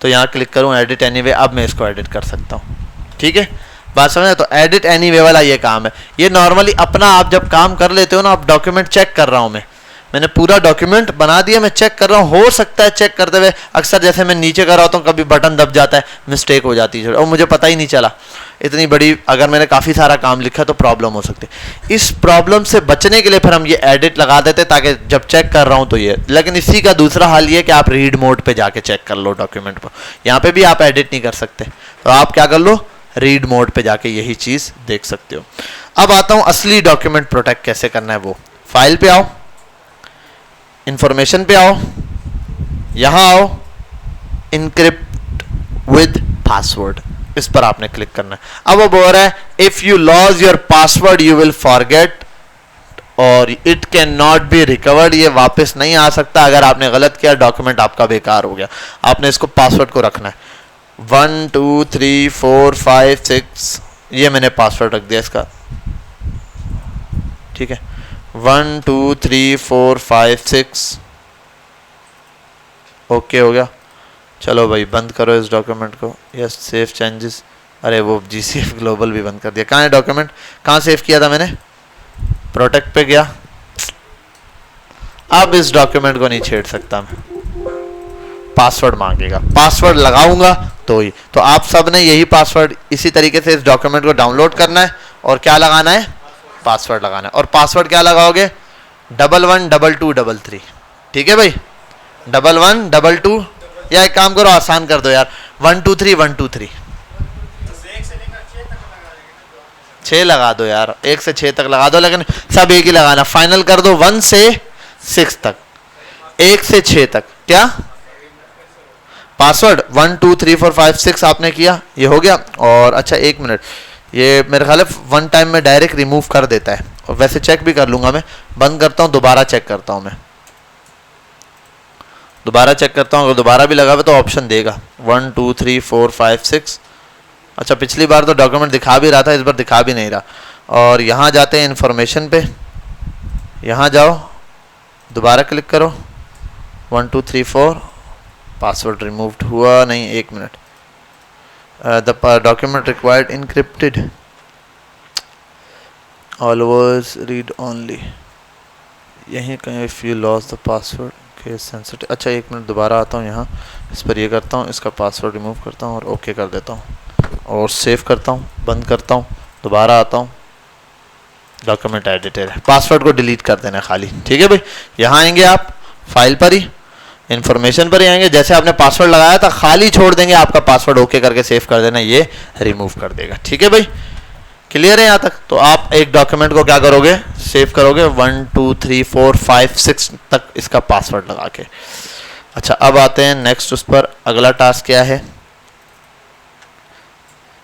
तो यहाँ क्लिक करूँ एडिट एनीवे, अब मैं इसको एडिट कर सकता हूँ, ठीक है। बात समझे? तो एडिट एनीवे वाला ये काम है। ये नॉर्मली अपना आप जब काम कर लेते हो ना, आप डॉक्यूमेंट चेक कर रहा हूँ मैंने पूरा डॉक्यूमेंट बना दिया, मैं चेक कर रहा हूँ। हो सकता है चेक करते हुए अक्सर जैसे मैं नीचे कर रहा होता हूँ कभी बटन दब जाता है, मिस्टेक हो जाती है और मुझे पता ही नहीं चला। इतनी बड़ी अगर मैंने काफ़ी सारा काम लिखा तो प्रॉब्लम हो सकती है। इस प्रॉब्लम से बचने के लिए फिर हम ये एडिट लगा देते ताकि जब चेक कर रहा हूँ तो ये। लेकिन इसी का दूसरा हाल ये कि आप रीड मोड पे जाके चेक कर लो डॉक्यूमेंट पर, यहाँ पे भी आप एडिट नहीं कर सकते तो आप क्या कर लो, रीड मोड पे जाके यही चीज़ देख सकते हो। अब आता हूँ असली डॉक्यूमेंट प्रोटेक्ट कैसे करना है वो। फाइल पे आओ, इंफॉर्मेशन पे आओ, यहां आओ, इनक्रिप्ट विद पासवर्ड, इस पर आपने क्लिक करना है। अब वो बोल रहा है if you lose your password you will forget और it cannot be recovered, ये वापस नहीं आ सकता। अगर आपने गलत किया डॉक्यूमेंट आपका बेकार हो गया। आपने इसको पासवर्ड को रखना है 1 2 3 4 5 6, ये मैंने पासवर्ड रख दिया इसका, ठीक है। 1 2 3 4 5 6, ओके हो गया। चलो भाई बंद करो इस डॉक्यूमेंट को, यस सेव चेंजेस। अरे वो GCF ग्लोबल भी बंद कर दिया। कहाँ है डॉक्यूमेंट, कहाँ सेव किया था मैंने, प्रोटेक्ट पे गया। अब इस डॉक्यूमेंट को नहीं छेड़ सकता मैं, पासवर्ड मांगेगा, पासवर्ड लगाऊंगा तो ही। तो आप सब ने यही पासवर्ड इसी तरीके से इस डॉक्यूमेंट को डाउनलोड करना है और क्या लगाना है, पासवर्ड लगाना है। और पासवर्ड क्या लगाओगे, 111233, ठीक है भाई, 1112, या एक काम करो आसान कर दो यार, 123123, 6 लगा दो यार, 1 से 6 तक लगा दो, लेकिन सब एक ही लगाना। फाइनल कर दो 1 से 6 तक, 1 से 6 तक। क्या पासवर्ड 1 2 3 4 5 6 आपने किया, ये हो गया। और अच्छा 1 मिनट, ये मेरे ख्याल है 1 टाइम में डायरेक्ट रिमूव कर देता है, और वैसे चेक भी कर लूंगा मैं। बंद करता हूँ, दोबारा चेक करता हूँ मैं, दोबारा चेक करता हूँ। अगर दोबारा भी लगा हुआ तो ऑप्शन देगा 1 2 3 4 5 6। अच्छा पिछली बार तो डॉक्यूमेंट दिखा भी रहा था, इस बार दिखा भी नहीं रहा। और यहाँ जाते हैं इन्फॉर्मेशन पे, यहाँ जाओ, दोबारा क्लिक करो 1 2 3 4, पासवर्ड रिमूव्ड हुआ नहीं, 1 minute. The document required encrypted, always read only, यहीं कहीं if you loss the password के सेंसिटिव। अच्छा 1 मिनट, दोबारा आता हूँ यहाँ, इस पर ये करता हूँ, इसका पासवर्ड रिमूव करता हूँ और ओके कर देता हूँ और सेव करता हूँ, बंद करता हूँ, दोबारा आता हूँ, डॉक्यूमेंट एडिटेड है, पासवर्ड को डिलीट कर देना खाली, ठीक है भाई। यहाँ आएंगे आप फाइल पर ही, इन्फॉर्मेशन पर ही आएंगे, जैसे आपने पासवर्ड लगाया था खाली छोड़ देंगे, आपका पासवर्ड ओके करके सेव कर देना, ये रिमूव कर देगा, ठीक है भाई। क्लियर है यहाँ तक? तो आप एक डॉक्यूमेंट को क्या करोगे, सेव करोगे 1 2 3 4 5 6 तक इसका पासवर्ड लगा के। अच्छा अब आते हैं नेक्स्ट, उस पर अगला टास्क क्या है,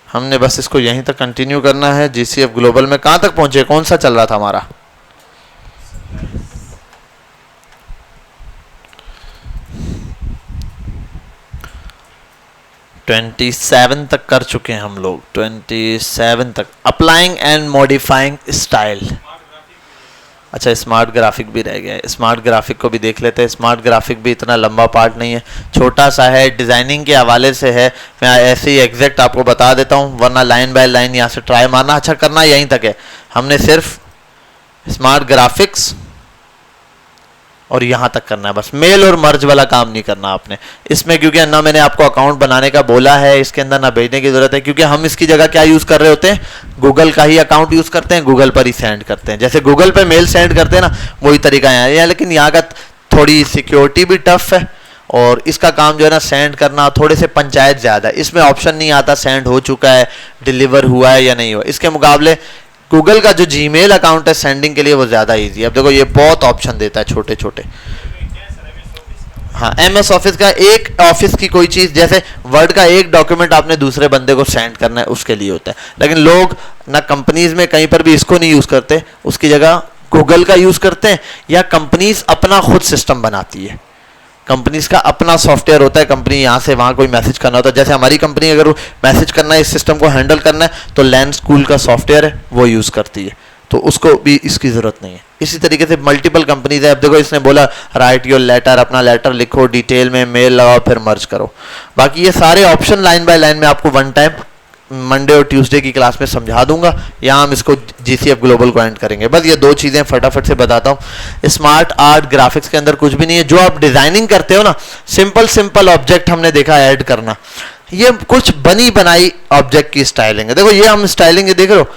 हमने बस इसको यहीं तक कंटिन्यू करना है। जीसीएफ ग्लोबल में कहां तक पहुंचे, कौन सा चल रहा था हमारा, (27) तक कर चुके हैं हम लोग, 27 तक। Applying and modifying style. अच्छा स्मार्ट ग्राफिक भी रह गया है, स्मार्ट ग्राफिक को भी देख लेते हैं। स्मार्ट ग्राफिक भी इतना लंबा पार्ट नहीं है, छोटा सा है, डिज़ाइनिंग के हवाले से है। मैं ऐसे ही एग्जैक्ट आपको बता देता हूँ, वरना लाइन बाय लाइन यहाँ से ट्राई मारना। अच्छा करना यहीं तक है, हमने सिर्फ स्मार्ट ग्राफिक्स और यहाँ तक करना है बस, मेल और मर्ज वाला काम नहीं करना आपने इसमें, क्योंकि ना मैंने आपको अकाउंट बनाने का बोला है, इसके अंदर ना भेजने की जरूरत है, क्योंकि हम इसकी जगह क्या यूज कर रहे होते हैं, गूगल का ही अकाउंट यूज करते हैं, गूगल पर ही सेंड करते हैं। जैसे गूगल पे मेल सेंड करते हैं ना, वही तरीका है, लेकिन यहाँ का थोड़ी सिक्योरिटी भी टफ है और इसका काम जो है ना सेंड करना थोड़े से पंचायत ज़्यादा है। इसमें ऑप्शन नहीं आता सेंड हो चुका है, डिलीवर हुआ है या नहीं हुआ। इसके मुकाबले गूगल का जो जीमेल अकाउंट है सेंडिंग के लिए वो ज़्यादा इजी है। अब देखो ये बहुत ऑप्शन देता है छोटे छोटे। हाँ एमएस ऑफिस का एक ऑफिस की कोई चीज़, जैसे वर्ड का एक डॉक्यूमेंट आपने दूसरे बंदे को सेंड करना है उसके लिए होता है, लेकिन लोग ना कंपनीज में कहीं पर भी इसको नहीं यूज़ करते, उसकी जगह गूगल का यूज़ करते हैं, या कंपनीज अपना खुद सिस्टम बनाती है। कंपनीज का अपना सॉफ्टवेयर होता है, कंपनी यहाँ से वहाँ कोई मैसेज करना होता है। जैसे हमारी कंपनी अगर मैसेज करना है, इस सिस्टम को हैंडल करना है, तो लैंड स्कूल का सॉफ्टवेयर है वो यूज़ करती है, तो उसको भी इसकी ज़रूरत नहीं है। इसी तरीके से मल्टीपल कंपनीज है। अब देखो इसने बोला राइट योर लेटर, अपना लेटर लिखो, डिटेल में मेल लगाओ, फिर मर्ज करो। बाकी ये सारे ऑप्शन लाइन बाय लाइन में आपको वन टाइम मंडे और ट्यूसडे की क्लास में समझा दूंगा। यहाँ हम इसको जीसीएफ ग्लोबल को एंड करेंगे। बस ये दो चीज़ें फटाफट से बताता हूँ। स्मार्ट आर्ट ग्राफिक्स के अंदर कुछ भी नहीं है, जो आप डिजाइनिंग करते हो ना, सिंपल सिंपल ऑब्जेक्ट हमने देखा ऐड करना, ये कुछ बनी बनाई ऑब्जेक्ट की स्टाइलिंग है। देखो ये हम स्टाइलिंग देख रहे हो,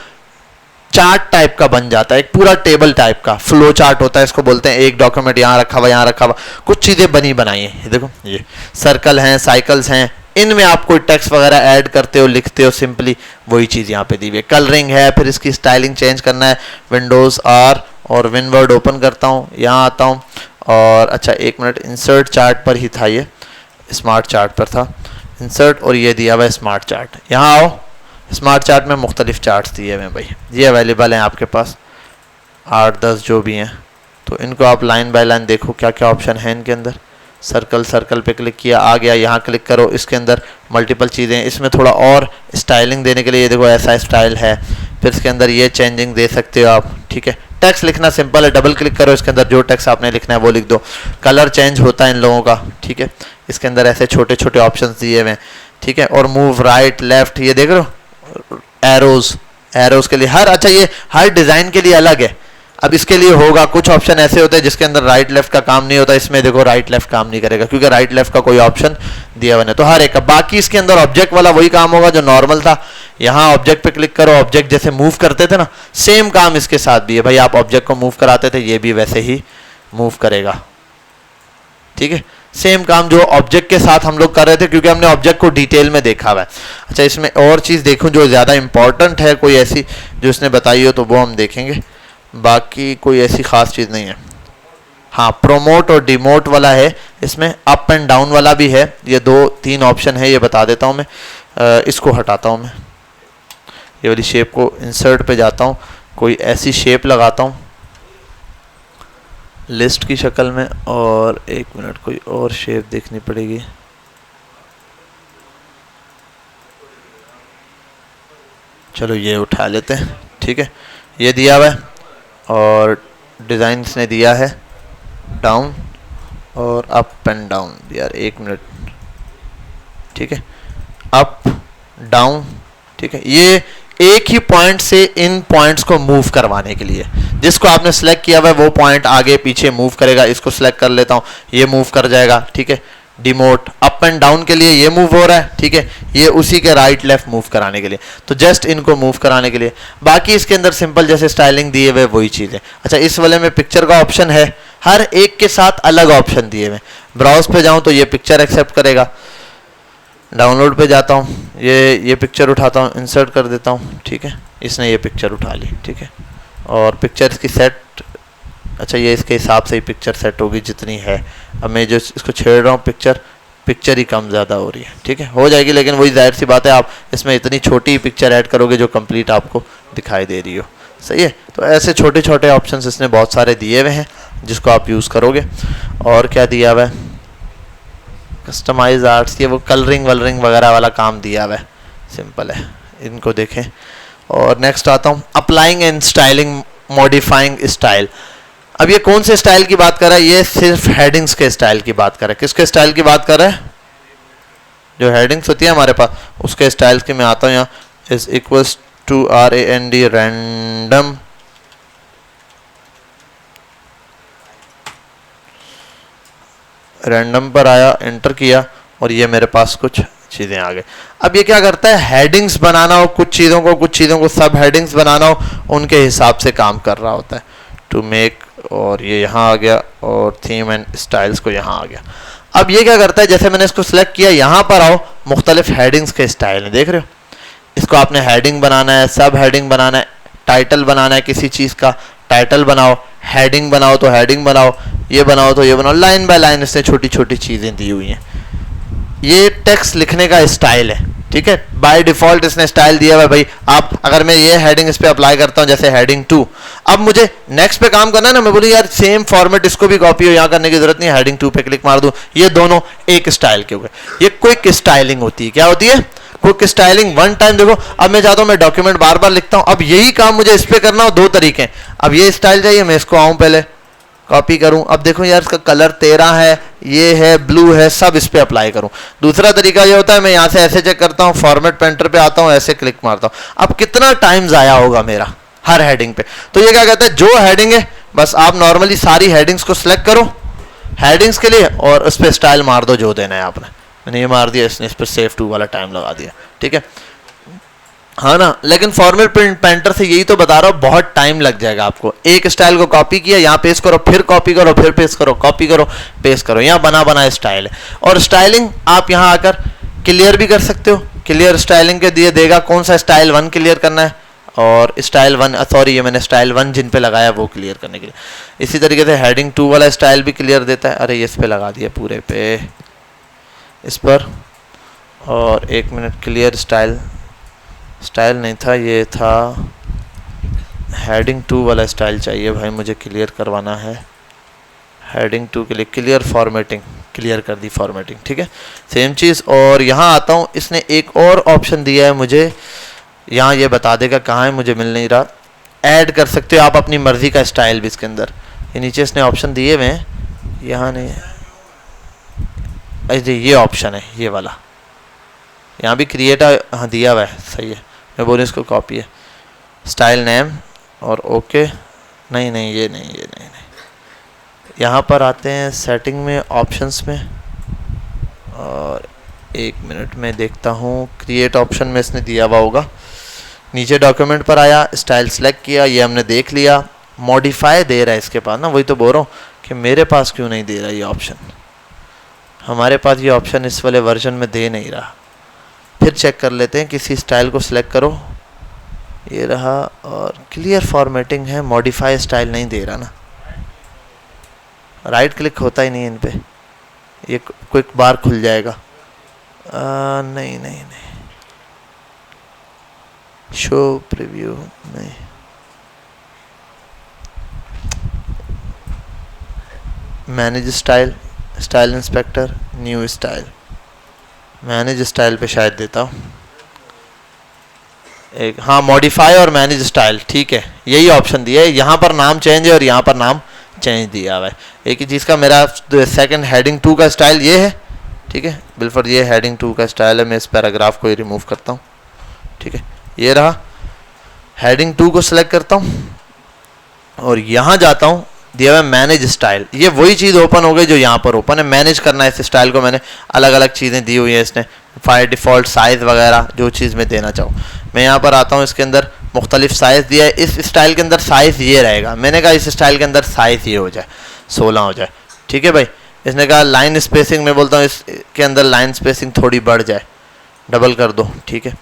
चार्ट टाइप का बन जाता है, एक पूरा टेबल टाइप का फ्लो चार्ट होता है, इसको बोलते हैं। एक डॉक्यूमेंट यहाँ रखा हुआ, यहाँ रखा हुआ, कुछ चीज़ें बनी बनाई है। देखो ये सर्कल हैं, साइकिल्स हैं, इनमें आप कोई टेक्स्ट वगैरह ऐड करते हो, लिखते हो, सिंपली वही चीज़ यहाँ पे दी हुई है। कलरिंग है, फिर इसकी स्टाइलिंग चेंज करना है। विंडोज़ आर और विनवर्ड ओपन करता हूँ, यहाँ आता हूँ और अच्छा एक मिनट, इंसर्ट चार्ट पर ही था, ये स्मार्ट चार्ट पर था इंसर्ट, और ये दिया हुआ है स्मार्ट चार्ट। यहाँ आओ, स्मार्ट चार्ट में मुख्तलिफ चार्ट्स दिए हुए हैं भाई, ये अवेलेबल हैं आपके पास 8-10 जो भी हैं, तो इनको आप लाइन बाय लाइन देखो क्या क्या ऑप्शन है इनके अंदर। सर्कल, सर्कल पे क्लिक किया, आ गया, यहाँ क्लिक करो, इसके अंदर मल्टीपल चीज़ें। इसमें थोड़ा और स्टाइलिंग देने के लिए ये देखो ऐसा स्टाइल है, फिर इसके अंदर ये चेंजिंग दे सकते हो आप, ठीक है। टेक्स्ट लिखना सिंपल है, डबल क्लिक करो, इसके अंदर जो टेक्स्ट आपने लिखना है वो लिख दो। कलर चेंज होता है इन लोगों का, ठीक है। इसके अंदर ऐसे छोटे छोटे ऑप्शन दिए हुए हैं, ठीक है। और मूव राइट लेफ्ट, ये देख रहे हो, एरोज, एरोज के लिए हर, अच्छा ये हर डिज़ाइन के लिए अलग है। अब इसके लिए होगा, कुछ ऑप्शन ऐसे होते हैं जिसके अंदर राइट लेफ्ट का काम नहीं होता, इसमें देखो राइट लेफ्ट काम नहीं करेगा क्योंकि राइट लेफ्ट का कोई ऑप्शन दिया हुआ नहीं, तो हर एक का। बाकी इसके अंदर ऑब्जेक्ट वाला वही काम होगा जो नॉर्मल था। यहाँ ऑब्जेक्ट पे क्लिक करो, ऑब्जेक्ट जैसे मूव करते थे ना, सेम काम इसके साथ भी है भाई। आप ऑब्जेक्ट को मूव कराते थे, ये भी वैसे ही मूव करेगा, ठीक है। सेम काम जो ऑब्जेक्ट के साथ हम लोग कर रहे थे, क्योंकि हमने ऑब्जेक्ट को डिटेल में देखा हुआ है। अच्छा इसमें और चीज़ देखूं जो ज़्यादा इंपॉर्टेंट है, कोई ऐसी जो इसने बताई हो तो वो हम देखेंगे, बाकी कोई ऐसी ख़ास चीज़ नहीं है। हाँ प्रोमोट और डिमोट वाला है, इसमें अप एंड डाउन वाला भी है, ये 2-3 ऑप्शन है, ये बता देता हूँ मैं। इसको हटाता हूँ मैं, ये वाली शेप को इंसर्ट पे जाता हूँ, कोई ऐसी शेप लगाता हूँ लिस्ट की शक्ल में, और एक मिनट कोई और शेप देखनी पड़ेगी। चलो ये उठा लेते हैं, ठीक है। ये दिया हुआ है और डिज़ाइंस ने दिया है डाउन और अप एंड डाउन, यार एक मिनट, ठीक है, अप डाउन, ठीक है। ये एक ही पॉइंट से इन पॉइंट्स को मूव करवाने के लिए, जिसको आपने सेलेक्ट किया हुआ है वो पॉइंट आगे पीछे मूव करेगा। इसको सेलेक्ट कर लेता हूँ, ये मूव कर जाएगा, ठीक है। डिमोट अप एंड डाउन के लिए ये मूव हो रहा है, ठीक है, ये उसी के राइट लेफ्ट मूव कराने के लिए, तो जस्ट इनको मूव कराने के लिए। बाकी इसके अंदर सिंपल जैसे स्टाइलिंग दिए हुए वही चीज़ है। अच्छा इस वाले में पिक्चर का ऑप्शन है, हर एक के साथ अलग ऑप्शन दिए हुए। ब्राउज पे जाऊं तो ये पिक्चर एक्सेप्ट करेगा, डाउनलोड पे जाता हूँ, ये पिक्चर उठाता हूँ, इंसर्ट कर देता हूँ, ठीक है, इसने ये पिक्चर उठा ली, ठीक है, और पिक्चर इसकी सेट, अच्छा ये इसके हिसाब से ही पिक्चर सेट होगी जितनी है। अब मैं जो इसको छेड़ रहा हूँ पिक्चर ही कम ज़्यादा हो रही है, ठीक है, हो जाएगी, लेकिन वही जाहिर सी बात है आप इसमें इतनी छोटी पिक्चर ऐड करोगे जो कंप्लीट आपको दिखाई दे रही हो, सही है। तो ऐसे छोटे छोटे ऑप्शंस इसने बहुत सारे दिए हुए हैं जिसको आप यूज़ करोगे। और क्या दिया हुआ है, कस्टमाइज आर्ट्स, ये वो कलरिंग वलरिंग वगैरह वाला काम दिया हुआ है, सिंपल है, इनको देखें। और नेक्स्ट आता हूँ, applying and styling modifying style. अब ये कौन से स्टाइल की बात कर रहा है, ये सिर्फ हेडिंग्स के स्टाइल की बात कर रहा है। किसके स्टाइल की बात कर रहा है, जो हेडिंग्स होती है हमारे पास उसके स्टाइल्स की मैं आता हूँ यहाँ, is equals to RAND random random पर आया, एंटर किया और ये मेरे पास कुछ चीज़ें आ गई। अब ये क्या करता है, हेडिंग्स बनाना हो कुछ चीज़ों को सब हेडिंग्स बनाना हो उनके हिसाब से काम कर रहा होता है। टू मेक, और ये यहाँ आ गया, और थीम एंड स्टाइल्स को यहाँ आ गया। अब ये क्या करता है, जैसे मैंने इसको सिलेक्ट किया, यहाँ पर आओ, मुख्तलिफ हेडिंग्स के स्टाइल हैं, देख रहे हो, इसको आपने हेडिंग बनाना है, सब हेडिंग बनाना है, टाइटल बनाना है किसी चीज़ का, टाइटल बनाओ, हेडिंग बनाओ तो हेडिंग बनाओ, ये बनाओ तो ये बनाओ, लाइन बाय लाइन इसने छोटी छोटी चीज़ें दी हुई हैं। ये टेक्स्ट लिखने का स्टाइल है, ठीक है, बाय डिफॉल्ट इसने स्टाइल दिया हुआ है भाई। आप अगर मैं ये हेडिंग इस पे अप्लाई करता हूँ, जैसे हेडिंग 2, अब मुझे नेक्स्ट पे काम करना है ना, मैं बोलूँ यार सेम फॉर्मेट इसको भी कॉपी हो, यहाँ करने की जरूरत नहीं है, हेडिंग 2 पे क्लिक मार दूँ, ये दोनों एक स्टाइल के हो गए। ये क्विक स्टाइलिंग होती है, क्या होती है, क्विक स्टाइलिंग। वन टाइम देखो, अब मैं चाहता हूँ मैं डॉक्यूमेंट बार बार लिखता हूँ, अब यही काम मुझे इस पे करना हो, दो तरीके हैं। अब ये स्टाइल चाहिए, मैं इसको आऊँ पहले कॉपी करूं, अब देखो यार इसका कलर 13 है, ये है ब्लू है, सब इस पे अप्लाई करूं। दूसरा तरीका ये होता है, मैं यहाँ से ऐसे चेक करता हूँ, फॉर्मेट पेंटर पे आता हूँ, ऐसे क्लिक मारता हूँ, अब कितना टाइम ज़ाया होगा मेरा हर हेडिंग पे। तो ये क्या कहता है, जो हेडिंग है बस आप नॉर्मली सारी हेडिंग्स को सिलेक्ट करो हेडिंग्स के लिए और उस पर स्टाइल मार दो जो देना है आपने। मैंने ये मार दिया, इसने इस पर सेव टू वाला टाइम लगा दिया, ठीक है, हाँ ना। लेकिन फॉर्मेट पेंटर से यही तो बता रहा हूँ, बहुत टाइम लग जाएगा आपको। एक स्टाइल को कॉपी किया, यहाँ पेस्ट करो, फिर कॉपी करो, फिर पेस्ट करो, कॉपी करो, पेस्ट करो, यहाँ बना बनाया स्टाइल है। और स्टाइलिंग आप यहाँ आकर क्लियर भी कर सकते हो, क्लियर स्टाइलिंग के दिए देगा कौन सा स्टाइल 1 क्लियर करना है, और स्टाइल 1 सॉरी ये मैंने स्टाइल 1 जिन पे लगाया वो क्लियर करने के लिए। इसी तरीके से हेडिंग 2 वाला स्टाइल भी क्लियर देता है। अरे ये इस पर लगा दिया पूरे पे, इस पर, और 1 मिनट, क्लियर स्टाइल नहीं था, ये था हेडिंग 2 वाला स्टाइल चाहिए भाई मुझे, क्लियर करवाना है। हेडिंग 2 के लिए क्लियर फॉर्मेटिंग, क्लियर कर दी फॉर्मेटिंग, ठीक है, सेम चीज़। और यहाँ आता हूँ, इसने एक और ऑप्शन दिया है मुझे, यहाँ ये बता देगा कहाँ है, मुझे मिल नहीं रहा। ऐड कर सकते हो आप अपनी मर्ज़ी का स्टाइल भी इसके अंदर, ये नीचे इसने ऑप्शन दिए हुए हैं, यहाँ नहीं, अरे ये ऑप्शन है ये वाला, यहाँ भी क्रिएट हाँ दिया हुआ है, सही है। मैं बोलूँ इसको कॉपी है, स्टाइल नेम और ओके, नहीं ये नहीं। यहाँ पर आते हैं सेटिंग में, ऑप्शंस में, और 1 मिनट में देखता हूँ, क्रिएट ऑप्शन में इसने दिया हुआ होगा। नीचे डॉक्यूमेंट पर आया, स्टाइल सेलेक्ट किया, ये हमने देख लिया। मॉडिफाई दे रहा है इसके पास ना, वही तो बोल रहा हूँ कि मेरे पास क्यों नहीं दे रहा ये ऑप्शन, हमारे पास ये ऑप्शन इस वाले वर्जन में दे नहीं रहा। फिर चेक कर लेते हैं, किसी स्टाइल को सिलेक्ट करो, ये रहा, और क्लियर फॉर्मेटिंग है, मॉडिफाई स्टाइल नहीं दे रहा ना, राइट क्लिक होता ही नहीं इन पे, ये क्विक बार खुल जाएगा। नहीं, शो प्रीव्यू नहीं, manage style, style inspector, new style, manage style पे शायद देता हूँ एक, हाँ मॉडिफाई और मैनेज स्टाइल, ठीक है, यही ऑप्शन दिया है। यहाँ पर नाम चेंज है और यहाँ पर नाम चेंज दिया हुआ है। एक ही चीज़ का मेरा सेकंड हेडिंग 2 का स्टाइल ये है, ठीक है, बिल्कुल ये हेडिंग 2 का स्टाइल है। मैं इस पैराग्राफ को ही रिमूव करता हूँ, ठीक है, ये रहा। हेडिंग 2 को सिलेक्ट करता हूँ और यहाँ जाता हूँ, दिया हुआ है मैनेज स्टाइल, ये वही चीज़ ओपन हो गई जो यहाँ पर ओपन है। मैनेज करना है इस स्टाइल को, मैंने अलग अलग चीज़ें दी हुई हैं इसने, फाइल डिफ़ॉल्ट साइज़ वगैरह जो चीज़ मैं देना चाहूँ। मैं यहाँ पर आता हूँ, इसके अंदर मुख्तलिफ साइज़ दिया है। इस स्टाइल के अंदर साइज़ ये रहेगा, मैंने कहा इस स्टाइल के अंदर साइज़ ये हो जाए 16 हो जाए, ठीक है भाई। इसने कहा लाइन स्पेसिंग, मैं बोलता हूँ इसके अंदर लाइन स्पेसिंग थोड़ी बढ़ जाए, डबल कर दो, ठीक है।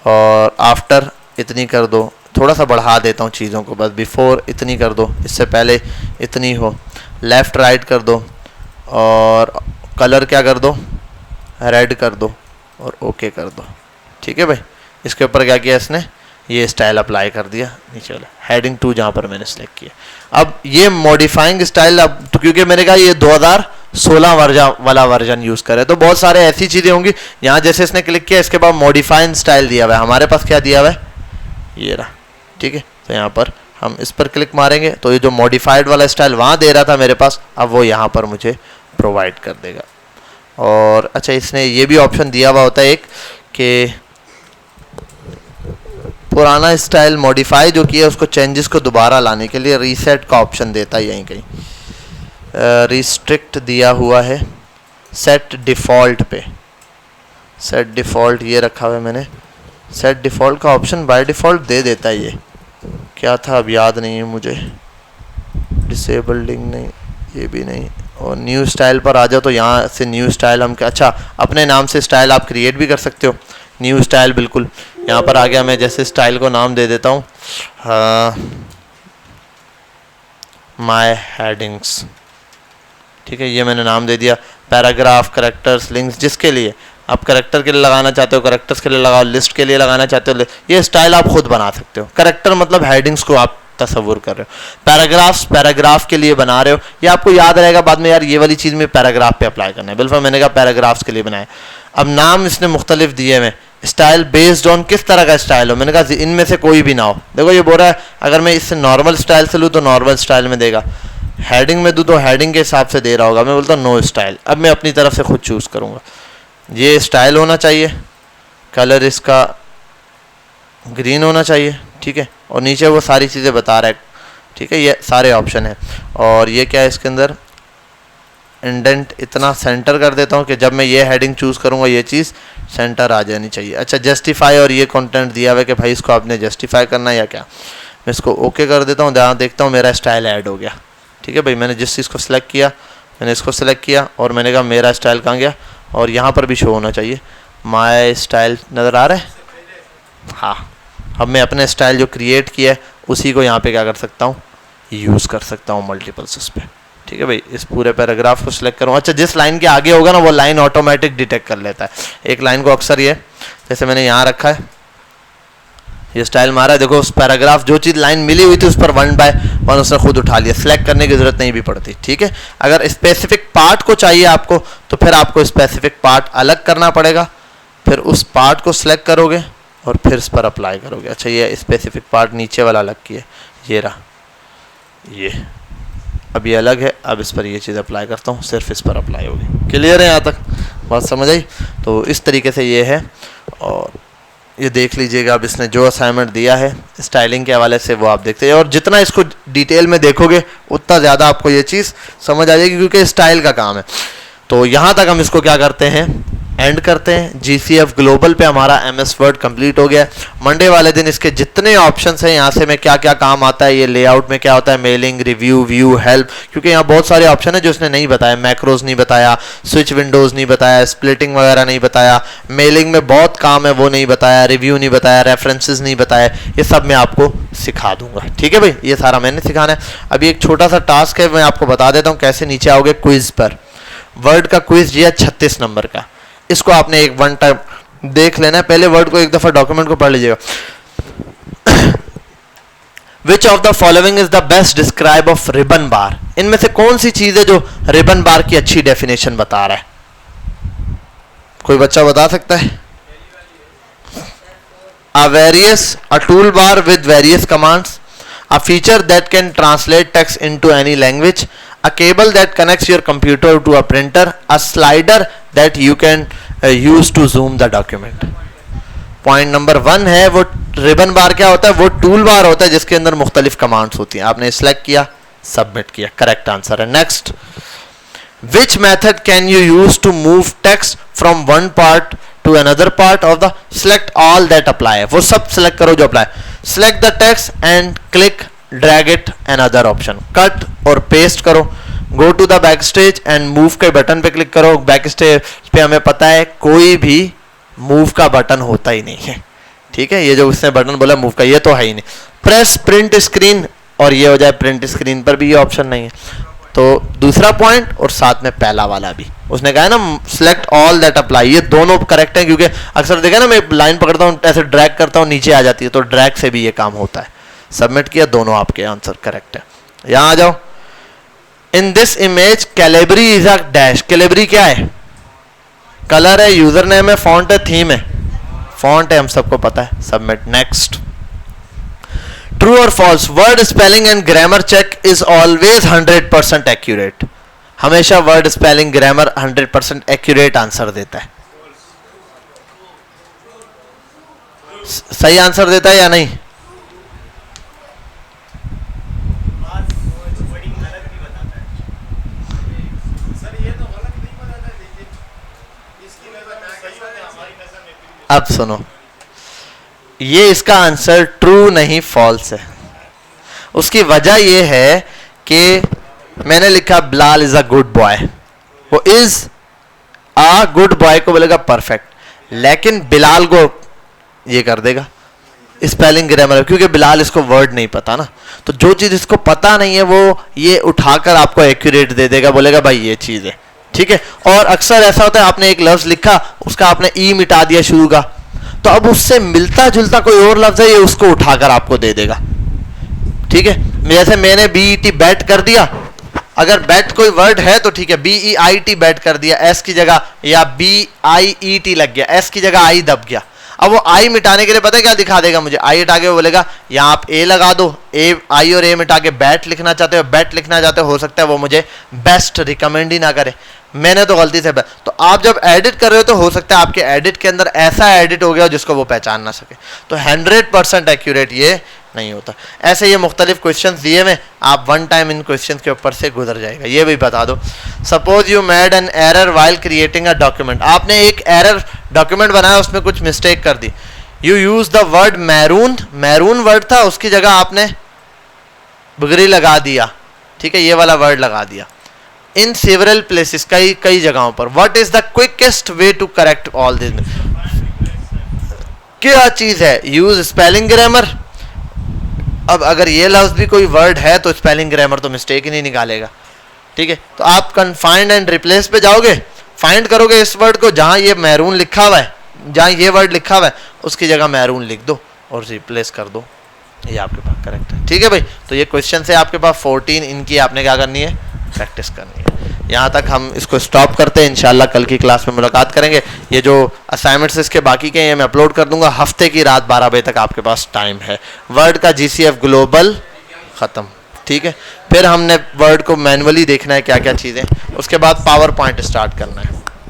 और आफ्टर इतनी कर दो, थोड़ा सा बढ़ा देता हूँ चीज़ों को, बस बिफोर इतनी कर दो, इससे पहले इतनी हो, लेफ़्ट राइट कर दो, और कलर क्या कर दो, रेड कर दो, और ओके कर दो, ठीक है भाई। इसके ऊपर क्या किया इसने, ये स्टाइल अप्लाई कर दिया नीचे वाला हेडिंग 2 जहाँ पर मैंने सेलेक्ट किया। अब ये मॉडिफाइंग स्टाइल, अब तो क्योंकि मैंने कहा ये 2016 वाला वर्जन यूज़ करे, तो बहुत सारे ऐसी चीज़ें होंगी। यहाँ जैसे इसने क्लिक किया, इसके बाद मॉडिफाइंग स्टाइल दिया हुआ है, हमारे पास क्या दिया हुआ है, ये रहा, ठीक है। तो यहाँ पर हम इस पर क्लिक मारेंगे तो ये जो मॉडिफाइड वाला स्टाइल वहाँ दे रहा था मेरे पास, अब वो यहाँ पर मुझे प्रोवाइड कर देगा। और अच्छा, इसने ये भी ऑप्शन दिया हुआ होता है एक कि पुराना स्टाइल मॉडिफाई जो किया उसको चेंजेस को दोबारा लाने के लिए रीसेट का ऑप्शन देता है, यहीं कहीं रिस्ट्रिक्ट दिया हुआ है सेट डिफ़ॉल्ट पे। सेट डिफ़ॉल्ट ये रखा हुआ है मैंने, सेट डिफ़ॉल्ट का ऑप्शन बाय डिफ़ॉल्ट दे देता है। ये क्या था अब याद नहीं है मुझे, डिसेबल्डिंग नहीं, ये भी नहीं। और न्यू स्टाइल पर आ जाओ तो यहाँ से न्यू स्टाइल हम क्या, अच्छा अपने नाम से स्टाइल आप क्रिएट भी कर सकते हो। न्यू स्टाइल बिल्कुल यहाँ पर आ गया, मैं जैसे स्टाइल को नाम दे देता हूँ माय हेडिंग्स, ठीक है, ये मैंने नाम दे दिया। पैराग्राफ, करेक्टर्स, लिंक्स, जिसके लिए आप करेक्टर के लिए लगाना चाहते हो करेक्टर्स के लिए लगाओ, लिस्ट के लिए लगाना चाहते हो, ये स्टाइल आप खुद बना सकते हो। करेक्टर मतलब हेडिंग्स को आप तस्वुर कर रहे हो, पैराग्राफ्स पैराग्राफ के लिए बना रहे हो, ये आपको याद रहेगा बाद में, यार ये वाली चीज़ में पैराग्राफ पे अप्लाई करना है, बिल्कुल मैंने कहा पैराग्राफ्स के लिए बनाया। अब नाम इसने मुख्तलिफ दिए हुए, स्टाइल बेस्ड ऑन किस तरह का स्टाइल हो, मैंने कहा इनमें से कोई भी ना हो। देखो ये बोल रहा है अगर मैं इससे नॉर्मल स्टाइल से लूँ तो नॉर्मल स्टाइल में देगा, हेडिंग में दूँ तो हेडिंग के हिसाब से दे रहा होगा। मैं बोलता हूँ नो स्टाइल, अब मैं अपनी तरफ से खुद चूज़ करूँगा। ये स्टाइल होना चाहिए, कलर इसका ग्रीन होना चाहिए, ठीक है, और नीचे वो सारी चीज़ें बता रहा है, ठीक है, ये सारे ऑप्शन है। और ये क्या है इसके अंदर, इंडेंट इतना सेंटर कर देता हूँ कि जब मैं ये हेडिंग चूज़ करूँगा ये चीज़ सेंटर आ जानी चाहिए। अच्छा जस्टिफाई, और ये कंटेंट दिया हुआ है कि भाई इसको आपने जस्टिफाई करना है या क्या। मैं इसको ओके कर देता हूँ, यहाँ देखता हूँ मेरा स्टाइल ऐड हो गया, ठीक है भाई। मैंने जिस चीज़ को सिलेक्ट किया मैंने इसको सिलेक्ट किया और मैंने कहा मेरा स्टाइल कहाँ गया, और यहाँ पर भी शो होना चाहिए माय स्टाइल, नज़र आ रहा है। हाँ, अब मैं अपने स्टाइल जो क्रिएट किया है उसी को यहाँ पे क्या कर सकता हूँ, यूज़ कर सकता हूँ मल्टीपल्स उस पर, ठीक है भाई। इस पूरे पैराग्राफ को सिलेक्ट करूँ, अच्छा जिस लाइन के आगे होगा ना वो लाइन ऑटोमेटिक डिटेक्ट कर लेता है। एक लाइन को अक्सर ये, जैसे मैंने यहाँ रखा है, ये स्टाइल मारा है, देखो उस पैराग्राफ जो चीज़ लाइन मिली हुई थी उस पर 1 बाय 1 उसने खुद उठा लिया, सिलेक्ट करने की ज़रूरत नहीं भी पड़ती, ठीक है। अगर स्पेसिफिक पार्ट को चाहिए आपको तो फिर आपको स्पेसिफिक पार्ट अलग करना पड़ेगा, फिर उस पार्ट को सिलेक्ट करोगे और फिर इस पर अप्लाई करोगे। अच्छा ये स्पेसिफिक पार्ट नीचे वाला अलग किया, ये रहा, ये अब ये अलग है, अब इस पर ये चीज़ अप्लाई करता हूँ, सिर्फ इस पर अप्लाई होगी। क्लियर है यहाँ तक, बात समझ आई। तो इस तरीके से ये है, और ये देख लीजिएगा अब इसने जो असाइनमेंट दिया है स्टाइलिंग के हवाले से वो आप देखते हैं, और जितना इसको डिटेल में देखोगे उतना ज़्यादा आपको ये चीज़ समझ आ जाएगी क्योंकि स्टाइल का काम है। तो यहाँ तक हम इसको क्या करते हैं, एंड करते हैं। GCF ग्लोबल पे हमारा MS वर्ड कंप्लीट हो गया। मंडे वाले दिन इसके जितने ऑप्शंस हैं यहाँ से में क्या क्या काम आता है, ये लेआउट में क्या होता है, मेलिंग, रिव्यू, व्यू, हेल्प, क्योंकि यहाँ बहुत सारे ऑप्शन है जो इसने नहीं बताया, मैक्रोज नहीं बताया, स्विच विंडोज नहीं बताया, स्प्लिटिंग वगैरह नहीं बताया, मेलिंग में बहुत काम है वो नहीं बताया, रिव्यू नहीं बताया, रेफरेंसेज नहीं बताया, ये सब मैं आपको सिखा दूंगा, ठीक है भाई। ये सारा मैंने सिखाना है। अभी एक छोटा सा टास्क है, मैं आपको बता देता हूँ कैसे नीचे आओगे क्विज पर। वर्ड का क्विज दिया 36 नंबर का, इसको आपने एक 1 टाइम देख लेना है। पहले वर्ड को एक दफा डॉक्यूमेंट को पढ़ लीजिएगा। Which of the following is the best describe of ribbon bar? इनमें से कौन सी चीज है जो रिबन बार की अच्छी डेफिनेशन बता रहा है, कोई बच्चा बता सकता है? A toolbar with various commands, a feature that can translate text into any language, a cable that connects your computer to a printer, a slider that you can use to zoom the document. Point number 1 है वो ribbon बार क्या होता है, वो tool bar होता है जिसके अंदर मुख्तलिफ कमांड्स होती हैं। आपने सिलेक्ट किया, सबमिट किया, करेक्ट आंसर है। Next, which method can you use to move text from one part to another part of the, select all that apply, वो सब सिलेक्ट करो जो apply, select the text and click drag it another option, cut और paste करो, go to the back stage and move के button पे click करो। Back stage पे हमें पता है कोई भी मूव का बटन होता ही नहीं है, ठीक है। ये जो उसने बटन बोला मूव का, ये तो है ही नहीं। प्रेस प्रिंट स्क्रीन, और ये हो जाए प्रिंट स्क्रीन पर भी ये ऑप्शन नहीं है। तो दूसरा पॉइंट और साथ में पहला वाला भी, उसने कहा है ना सिलेक्ट ऑल दैट अप्लाई, ये दोनों करेक्ट है, क्योंकि अक्सर देखा ना मैं लाइन पकड़ता हूँ ऐसे ड्रैग करता हूँ नीचे आ जाती है, तो ड्रैग से भी ये काम होता है। सबमिट किया, दोनों आपके आंसर करेक्ट है। यहाँ आ जाओ। In this image Calibri is a dash, Calibri क्या है? कलर है, यूजर नेम है, फॉन्ट है, थीम है, फॉन्ट है, हम सबको पता है। Submit, next. ट्रू और false, word spelling and grammar check is always 100% accurate. हमेशा word spelling grammar 100% accurate answer देता है। सही आंसर देता है या नहीं? अब सुनो, ये इसका आंसर ट्रू नहीं फॉल्स है। उसकी वजह ये है कि मैंने लिखा Bilal is a good boy, वो इज अ गुड बॉय को बोलेगा परफेक्ट, लेकिन बिलाल को ये कर देगा स्पेलिंग ग्रामर, क्योंकि बिलाल इसको वर्ड नहीं पता ना। तो जो चीज इसको पता नहीं है वो ये उठाकर आपको एक्यूरेट दे देगा, बोलेगा भाई ये चीज है, ठीक है। और अक्सर ऐसा होता है, आपने एक लफ्ज लिखा, उसका आपने ई मिटा दिया शुरू का, तो अब उससे मिलता जुलता कोई और लफ्ज है, ये उसको उठाकर आपको दे देगा, ठीक है। जैसे मैंने BET बैट कर दिया, अगर बैट कोई वर्ड है तो ठीक है, BEIT बैट कर दिया एस की जगह, या BIET लग गया, एस की जगह आई दब गया। अब वो आई मिटाने के लिए पता है क्या दिखा देगा मुझे? आई हटा के वो बोलेगा यहाँ आप ए लगा दो, ए आई और ए मिटा के बैट लिखना चाहते हो, बैट लिखना चाहते हो सकता है वो मुझे बेस्ट रिकमेंड ही ना करे, मैंने तो गलती से। तो आप जब एडिट कर रहे हो तो हो सकता है आपके एडिट के अंदर ऐसा एडिट हो गया हो जिसको वो पहचान ना सके, तो 100% एक्यूरेट ये नहीं होता। ऐसे ये मुख्तलिफ क्वेश्चन दिए हुए, आप वन टाइम इन क्वेश्चन के ऊपर से गुजर जाएगा। ये भी बता दो, suppose you made an error while creating a document, आपने एक एरर डॉक्यूमेंट बनाया, उसमें कुछ मिस्टेक कर दी। You use the word maroon, maroon word था, उसकी जगह आपने बुगरी लगा दिया, ठीक है, ये वाला वर्ड लगा दिया। इन सेवरल प्लेसेस, कई जगहों पर। What is the quickest way to correct all this? क्या चीज है? Use spelling grammar. अब अगर ये लफ्ज भी कोई वर्ड है तो स्पेलिंग ग्रामर तो मिस्टेक ही नहीं निकालेगा, ठीक है। तो आप कन्फाइंड एंड रिप्लेस पे जाओगे, फाइंड करोगे इस वर्ड को, जहां ये मैरून लिखा हुआ है, जहां ये वर्ड लिखा हुआ है उसकी जगह मैरून लिख दो और रिप्लेस कर दो, ये आपके पास करेक्ट है, ठीक है भाई। तो ये क्वेश्चन है आपके पास 14, इनकी आपने क्या करनी है? प्रैक्टिस करनी है। यहाँ तक हम इसको स्टॉप करते हैं, इंशाल्लाह कल की क्लास में मुलाकात करेंगे। ये जो असाइनमेंट्स इसके बाकी के हैं मैं अपलोड कर दूंगा, हफ्ते की रात 12 बजे तक आपके पास टाइम है। वर्ड का GCF ग्लोबल ख़त्म, ठीक है। फिर हमने वर्ड को मैनुअली देखना है क्या क्या चीज़ें, उसके बाद पावर पॉइंट स्टार्ट करना है।